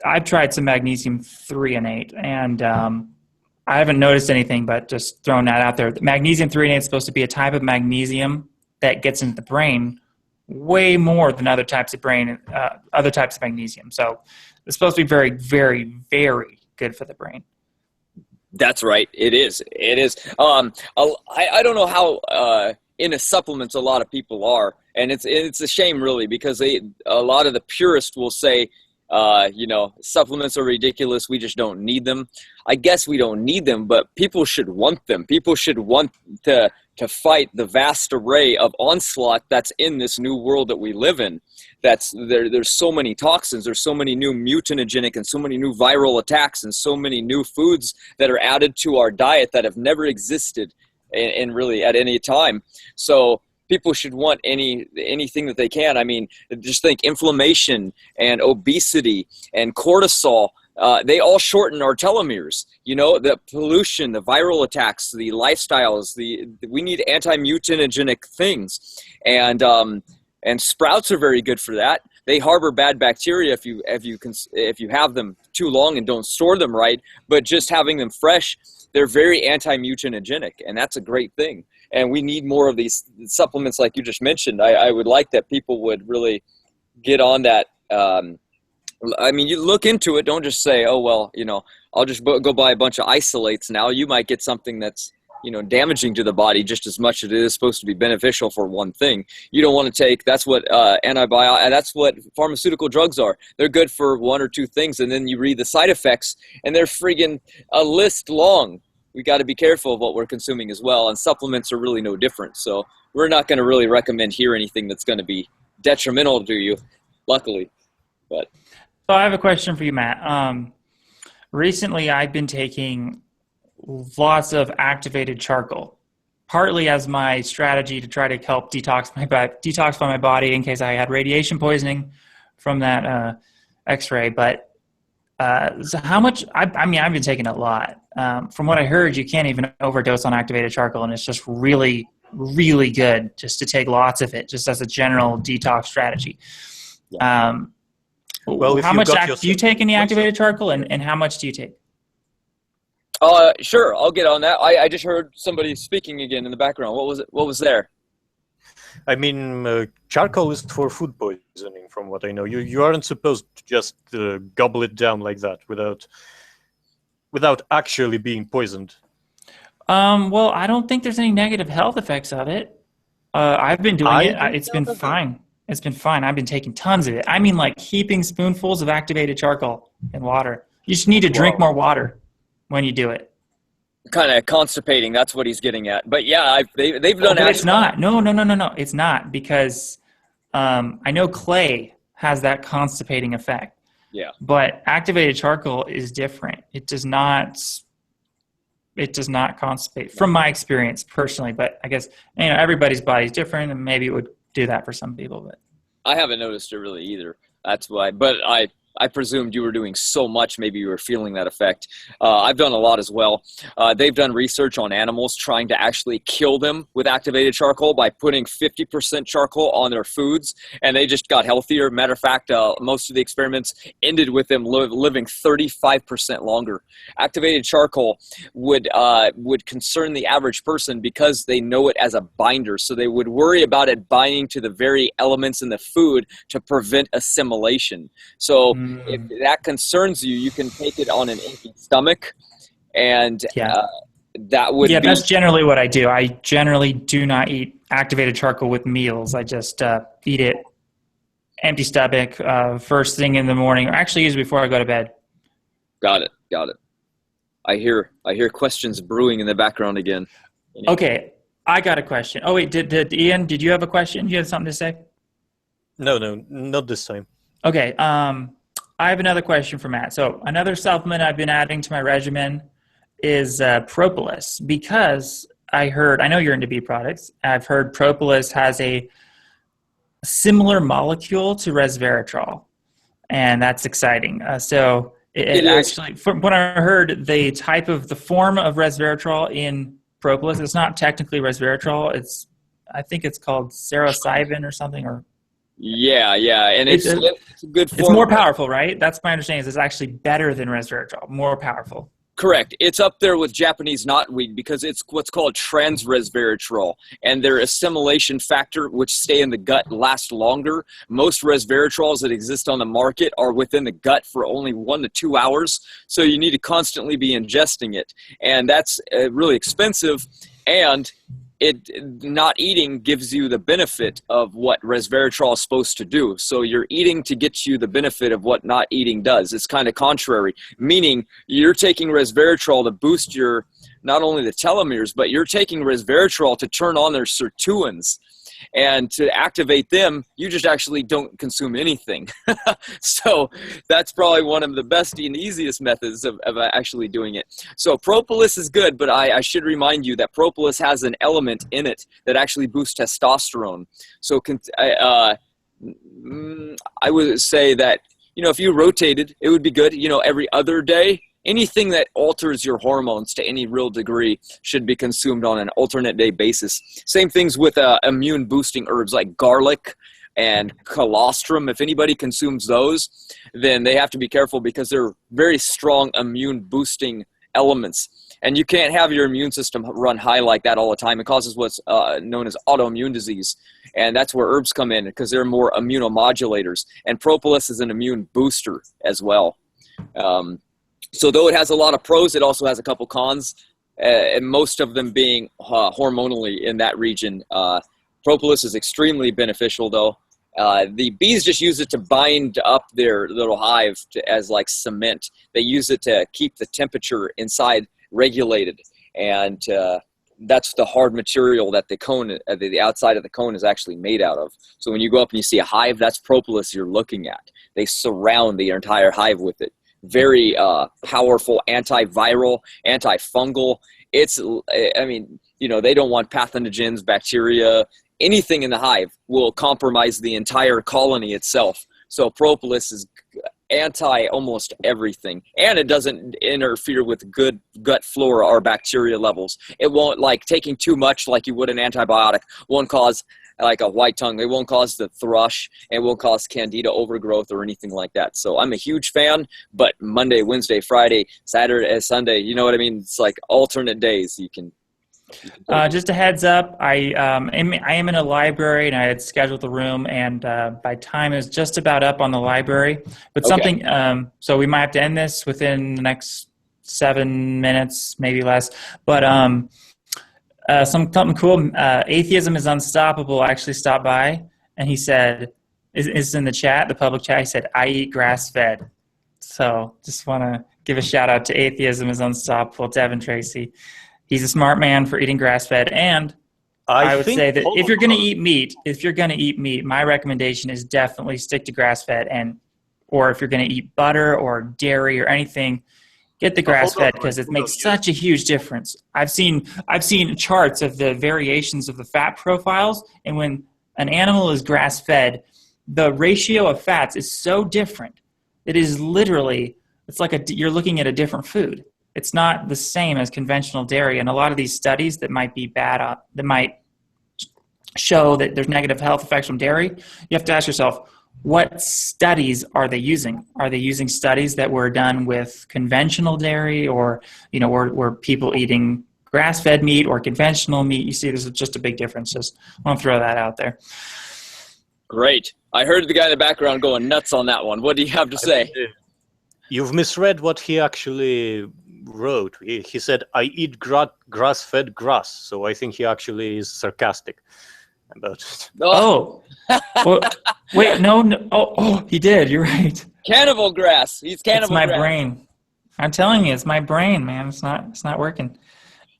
I've tried some magnesium threonate, and I haven't noticed anything, but just throwing that out there. Magnesium threonate is supposed to be a type of magnesium that gets into the brain way more than other types of magnesium. So it's supposed to be very, very, very good for the brain. That's right. It is. It is. I don't know how into supplements a lot of people are, and it's a shame really because a lot of the purists will say, supplements are ridiculous. We just don't need them. I guess we don't need them, but people should want them. People should want to fight the vast array of onslaught that's in this new world that we live in. There's so many toxins, there's so many new mutagenic and so many new viral attacks and so many new foods that are added to our diet that have never existed in really at any time. So people should want anything that they can. I mean, just think inflammation and obesity and cortisol. They all shorten our telomeres. The pollution, the viral attacks, the lifestyles. We need anti-mutagenic things, and sprouts are very good for that. They harbor bad bacteria if you have them too long and don't store them right. But just having them fresh, they're very anti-mutagenic, and that's a great thing. And we need more of these supplements like you just mentioned. I would like that people would really get on that. You look into it. Don't just say, oh, well, I'll just go buy a bunch of isolates now. You might get something that's, damaging to the body just as much as it is supposed to be beneficial for one thing. You don't want to take, that's what that's what pharmaceutical drugs are. They're good for one or two things, and then you read the side effects, and they're friggin' a list long. We got to be careful of what we're consuming as well, and supplements are really no different. So we're not going to really recommend here anything that's going to be detrimental to you, luckily. But So I have a question for you, Matt. Recently, I've been taking lots of activated charcoal, partly as my strategy to try to help detoxify my body in case I had radiation poisoning from that X-ray. But so how much? I've been taking a lot. From what I heard, you can't even overdose on activated charcoal, and it's just really, really good just to take lots of it, just as a general detox strategy. yeah. Well, How much do you take any activated charcoal, and how much do you take? Sure, I'll get on that. I just heard somebody speaking again in the background. What was it? What was there? I mean, charcoal is for food poisoning, from what I know. You aren't supposed to just gobble it down like that without actually being poisoned. Well, I don't think there's any negative health effects of it. I've been doing I it. didn't It's know been that. fine. It's been fine. I've been taking tons of it. I mean, like heaping spoonfuls of activated charcoal in water. You just need to drink Wow. more water when you do it. Kind of constipating. That's what he's getting at. But yeah, they've Oh, done but it's actual. not. No, no, no, no, no. It's not because I know clay has that constipating effect, Yeah. but activated charcoal is different. It does not. It does not constipate, from my experience personally. But I guess everybody's body's different, and maybe it would do that for some people. But I haven't noticed it really either. That's why. But I presumed you were doing so much, maybe you were feeling that effect. I've done a lot as well. They've done research on animals trying to actually kill them with activated charcoal by putting 50% charcoal on their foods, and they just got healthier. Matter of fact, most of the experiments ended with them living 35% longer. Activated charcoal would concern the average person because they know it as a binder, so they would worry about it binding to the very elements in the food to prevent assimilation. So if that concerns you, you can take it on an empty stomach, and yeah, that would yeah, be that's generally what I do. I generally do not eat activated charcoal with meals. I just eat it empty stomach first thing in the morning, or actually usually before I go to bed. got it. Got it. I hear questions brewing in the background again. Okay, I got a question. Oh wait, did Ian? Did you have a question? You had something to say? No, not this time. Okay, I have another question for Matt. So another supplement I've been adding to my regimen is propolis, because I know you're into bee products. I've heard propolis has a similar molecule to resveratrol, and that's exciting. So it It is. actually, from what I heard, the form of resveratrol in propolis, it's not technically resveratrol. I think it's called psilocybin or something, or Yeah, and it's it's a good it's form. more powerful, right? That's my understanding. Is it's actually better than resveratrol, more powerful. Correct. It's up there with Japanese knotweed because it's what's called trans-resveratrol, and their assimilation factor, which stay in the gut, last longer. Most resveratrols that exist on the market are within the gut for only 1 to 2 hours, so you need to constantly be ingesting it, and that's really expensive. And it not eating gives you the benefit of what resveratrol is supposed to do. So you're eating to get you the benefit of what not eating does. It's kind of contrary, meaning you're taking resveratrol to boost your, not only the telomeres, but you're taking resveratrol to turn on their sirtuins. And to activate them, you just actually don't consume anything. So that's probably one of the best and easiest methods of actually doing it. So propolis is good, but I should remind you that propolis has an element in it that actually boosts testosterone. So I would say that, if you rotated, it would be good, every other day. Anything that alters your hormones to any real degree should be consumed on an alternate day basis. Same things with immune boosting herbs like garlic and colostrum. If anybody consumes those, then they have to be careful because they're very strong immune boosting elements. And you can't have your immune system run high like that all the time. It causes what's known as autoimmune disease. And that's where herbs come in because they're more immunomodulators. And propolis is an immune booster as well. So though it has a lot of pros, it also has a couple cons, and most of them being hormonally in that region. Propolis is extremely beneficial, though. The bees just use it to bind up their little hive as like cement. They use it to keep the temperature inside regulated, and that's the hard material that the cone, the outside of the cone, is actually made out of. So when you go up and you see a hive, that's propolis you're looking at. They surround the entire hive with it. Very powerful antiviral, antifungal. They don't want pathogens, bacteria, anything in the hive will compromise the entire colony itself. So propolis is anti almost everything, and it doesn't interfere with good gut flora or bacteria levels. It won't, like taking too much like you would an antibiotic, won't cause like a white tongue. It won't cause the thrush. It won't cause candida overgrowth or anything like that. So I'm a huge fan, but Monday, Wednesday, Friday, Saturday, Sunday, you know what I mean? It's like alternate days you can Just a heads up, I am in a library, and I had scheduled the room, and by time is just about up on the library. But Okay. So we might have to end this within the next 7 minutes, maybe less. But Something cool. Atheism is Unstoppable actually stopped by, and he said, "Is in the chat, the public chat." He said, "I eat grass fed." So just want to give a shout out to Atheism is Unstoppable, Devin Tracy. He's a smart man for eating grass fed, and I would say that if you're going to eat meat, my recommendation is definitely stick to grass fed, or if you're going to eat butter or dairy or anything, get the grass fed because it makes such a huge difference. I've seen charts of the variations of the fat profiles, and when an animal is grass fed, the ratio of fats is so different. It is literally, it's like you're looking at a different food. It's not the same as conventional dairy, and a lot of these studies that might be bad, that might show that there's negative health effects from dairy, you have to ask yourself, what studies are they using? Are they using studies that were done with conventional dairy, or were people eating grass-fed meat or conventional meat? You see, there's just a big difference. Just want to throw that out there. Great. I heard the guy in the background going nuts on that one. What do you have to say? You've misread what he actually wrote. He said, "I eat grass-fed grass." So I think he actually is sarcastic about it. Oh. Well, wait, no. Oh, he did. You're right. Cannibal grass. He's cannibal grass. It's my brain. I'm telling you, it's my brain, man. It's not working.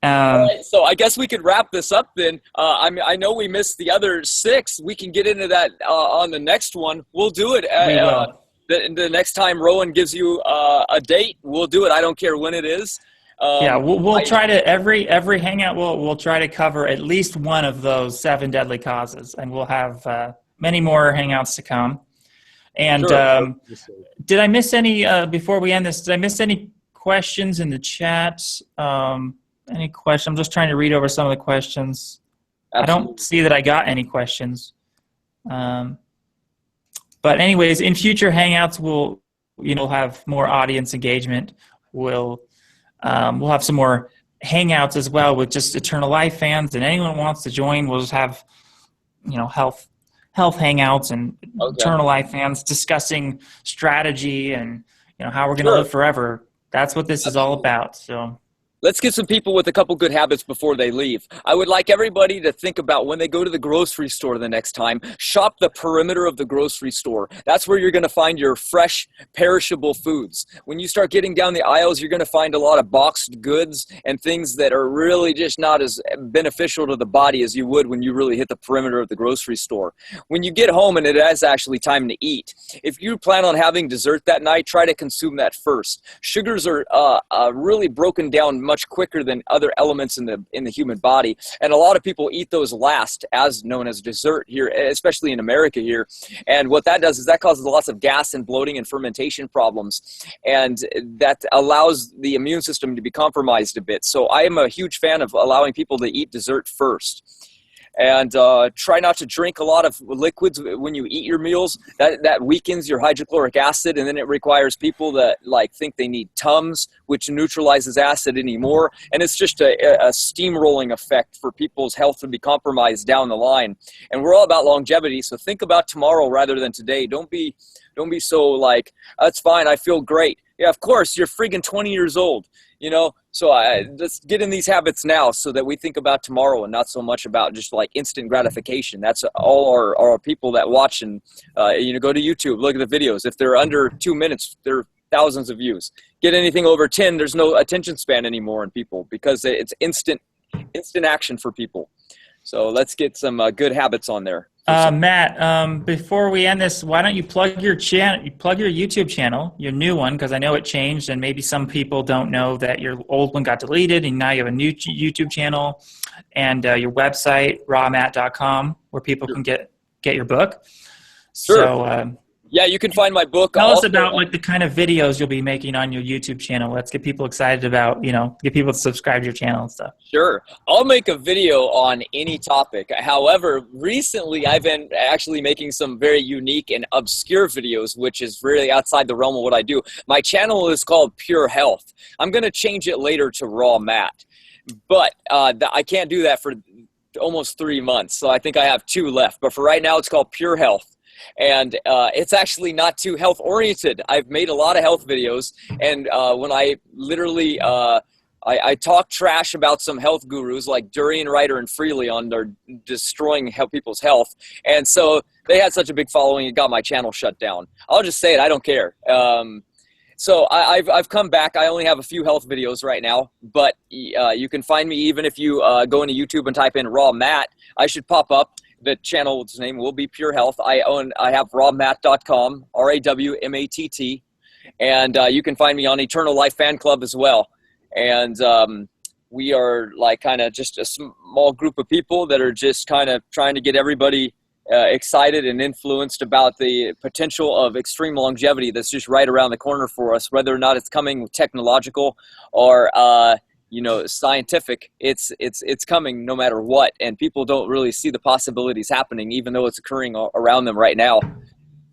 All right, so I guess we could wrap this up then. I know we missed the other 6. We can get into that on the next one. We'll do it. The next time Rowan gives you a date, we'll do it. I don't care when it is. We'll try to every hangout. We'll try to cover at least one of those 7 deadly causes, and we'll have many more hangouts to come. And Sure. Did I miss any before we end this? Did I miss any questions in the chat? Any questions? I'm just trying to read over some of the questions. Absolutely. I don't see that I got any questions. But anyways, in future hangouts, we'll have more audience engagement. We'll have some more hangouts as well with just Eternal Life fans, and anyone who wants to join. We'll just have health hangouts and Eternal Life fans discussing strategy and how we're going to live forever. That's what this is all about. So let's get some people with a couple good habits before they leave. I would like everybody to think about when they go to the grocery store the next time, shop the perimeter of the grocery store. That's where you're going to find your fresh, perishable foods. When you start getting down the aisles, you're going to find a lot of boxed goods and things that are really just not as beneficial to the body as you would when you really hit the perimeter of the grocery store. When you get home and it is actually time to eat, if you plan on having dessert that night, try to consume that first. Sugars are really broken down much quicker than other elements in the human body, and a lot of people eat those last, as known as dessert here, especially in America here. And what that does is that causes lots of gas and bloating and fermentation problems, and that allows the immune system to be compromised a bit. So I am a huge fan of allowing people to eat dessert first. And try not to drink a lot of liquids when you eat your meals. That weakens your hydrochloric acid, and then it requires people that think they need Tums, which neutralizes acid anymore. And it's just a steamrolling effect for people's health to be compromised down the line. And we're all about longevity, so think about tomorrow rather than today. Don't be so that's fine, I feel great. Yeah, of course, you're friggin' 20 years old. So let's get in these habits now so that we think about tomorrow and not so much about just instant gratification. That's all our people that watch and, go to YouTube, look at the videos. If they're under 2 minutes, they're thousands of views. Get anything over 10, there's no attention span anymore in people because it's instant action for people. So let's get some good habits on there. Matt, before we end this, why don't you plug your YouTube channel, your new one, because I know it changed, and maybe some people don't know that your old one got deleted, and now you have a new YouTube channel, and your website, rawmatt.com, where people can get your book. Sure. So, yeah, you can find my book. Tell us about the kind of videos you'll be making on your YouTube channel. Let's get people excited about, get people to subscribe to your channel and stuff. Sure. I'll make a video on any topic. However, recently I've been actually making some very unique and obscure videos, which is really outside the realm of what I do. My channel is called Pure Health. I'm going to change it later to Raw Matt, but I can't do that for almost 3 months. So I think I have 2 left, but for right now it's called Pure Health. And it's actually not too health oriented. I've made a lot of health videos, and when I literally I talk trash about some health gurus like Durian Ryder and Freeleon. They're destroying people's health. And so they had such a big following, it got my channel shut down. I'll just say it, I don't care. So I've come back. I only have a few health videos right now, but you can find me even if you go into YouTube and type in Raw Matt. I should pop up. The channel's name will be Pure Health. I have rawmatt.com, RAWMATT, and you can find me on Eternal Life Fan Club as well. And we are like kind of just a small group of people that are just kind of trying to get everybody excited and influenced about the potential of extreme longevity that's just right around the corner for us, whether or not it's coming technological or scientific. It's coming no matter what, and people don't really see the possibilities happening, even though it's occurring around them right now.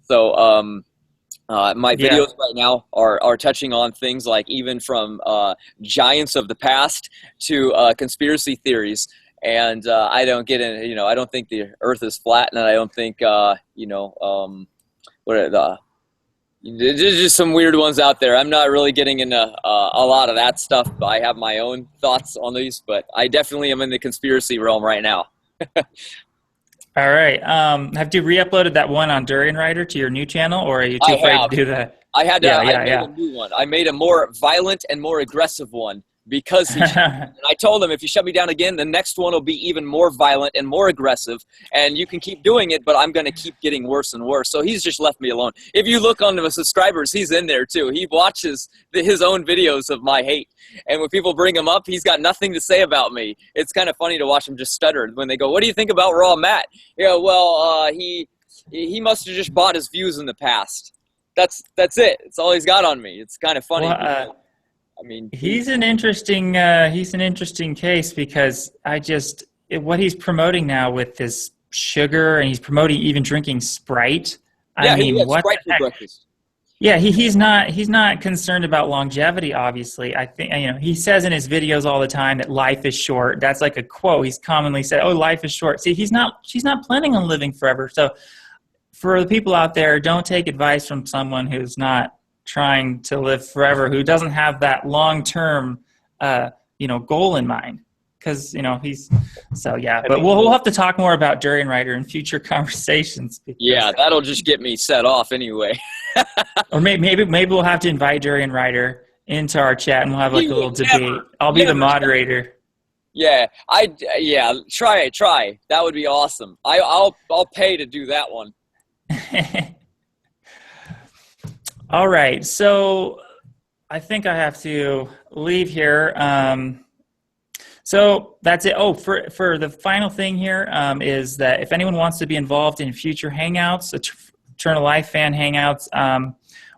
So my videos right now are touching on things like even from giants of the past to conspiracy theories. And I don't get in, I don't think the earth is flat, and I don't think, there's just some weird ones out there. I'm not really getting into a lot of that stuff. I have my own thoughts on these, but I definitely am in the conspiracy realm right now. All right. Have you re-uploaded that one on Durian Rider to your new channel, or are you too afraid to do that? I had to. I made a new one. I made a more violent and more aggressive one because he. And I told him, if you shut me down again, the next one will be even more violent and more aggressive. And you can keep doing it, but I'm going to keep getting worse and worse. So he's just left me alone. If you look on the subscribers, he's in there too. He watches his own videos of my hate. And when people bring him up, he's got nothing to say about me. It's kind of funny to watch him just stutter when they go, "What do you think about Raw Matt?" Yeah, well, he must have just bought his views in the past. That's it. It's all he's got on me. It's kind of funny. Well, I mean, he's an interesting case, because what he's promoting now with this sugar, and he's promoting even drinking Sprite. Yeah, he had Sprite for breakfast. Yeah, he's not concerned about longevity. Obviously, I think he says in his videos all the time that life is short. That's like a quote he's commonly said. Oh, life is short. See, she's not planning on living forever. So, for the people out there, don't take advice from someone who's not trying to live forever, who doesn't have that long-term, goal in mind. Because but we'll have to talk more about Durian Rider in future conversations. Yeah, that'll just get me set off anyway. Or maybe we'll have to invite Durian Rider into our chat, and we'll have like a little debate. I'll be the moderator. Yeah, try. That would be awesome. I'll pay to do that one. All right, so I think I have to leave here. So that's it. Oh, for the final thing here is that if anyone wants to be involved in future Hangouts, Eternal Life Fan Hangouts,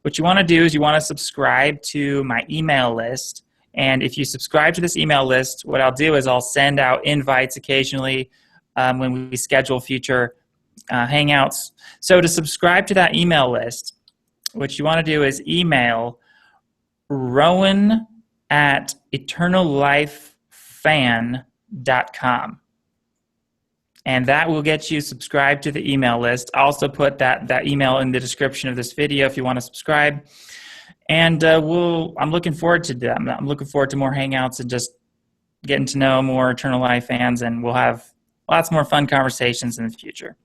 what you want to do is you want to subscribe to my email list. And if you subscribe to this email list, what I'll do is I'll send out invites occasionally when we schedule future Hangouts. So to subscribe to that email list, what you want to do is email rowan@eternallifefan.com. And that will get you subscribed to the email list. I'll also put that email in the description of this video if you want to subscribe. And I'm looking forward to that. I'm looking forward to more Hangouts and just getting to know more Eternal Life fans, and we'll have lots more fun conversations in the future.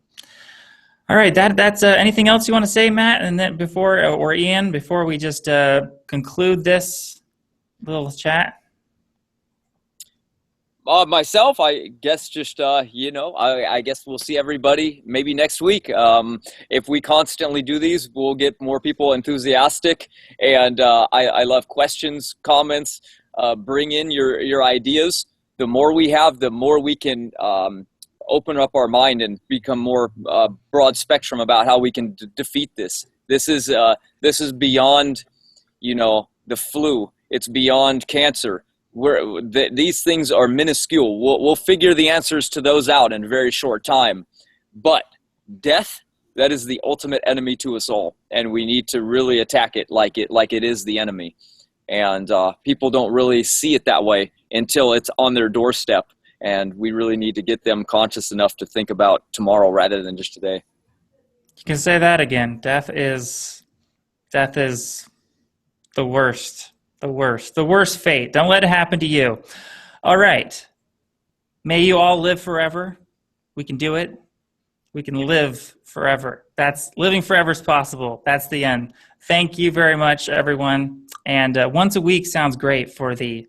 All right, that's anything else you want to say, Matt, and then or Ian, before we just conclude this little chat? Myself, I guess just, I guess we'll see everybody maybe next week. If we constantly do these, we'll get more people enthusiastic. And I love questions, comments. Bring in your ideas. The more we have, the more we can open up our mind and become more broad spectrum about how we can defeat this. This is beyond, the flu. It's beyond cancer. These things are minuscule. We'll figure the answers to those out in a very short time. But death, that is the ultimate enemy to us all, and we need to really attack it like it is the enemy. And people don't really see it that way until it's on their doorstep, and we really need to get them conscious enough to think about tomorrow rather than just today. You can say that again. Death is the worst. The worst fate. Don't let it happen to you. All right. May you all live forever. We can do it. We can live forever. Living forever is possible. That's the end. Thank you very much, everyone. And once a week sounds great for the.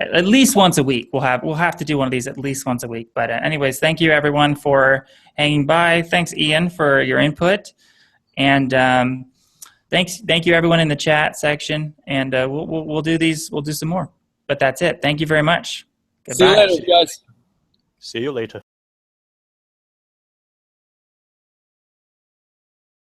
At least once a week. We'll have to do one of these at least once a week. But anyways, thank you everyone for hanging by. Thanks, Ian, for your input. And thank you everyone in the chat section. And we'll do these. We'll do some more. But that's it. Thank you very much. Goodbye. See you later, guys. See you later.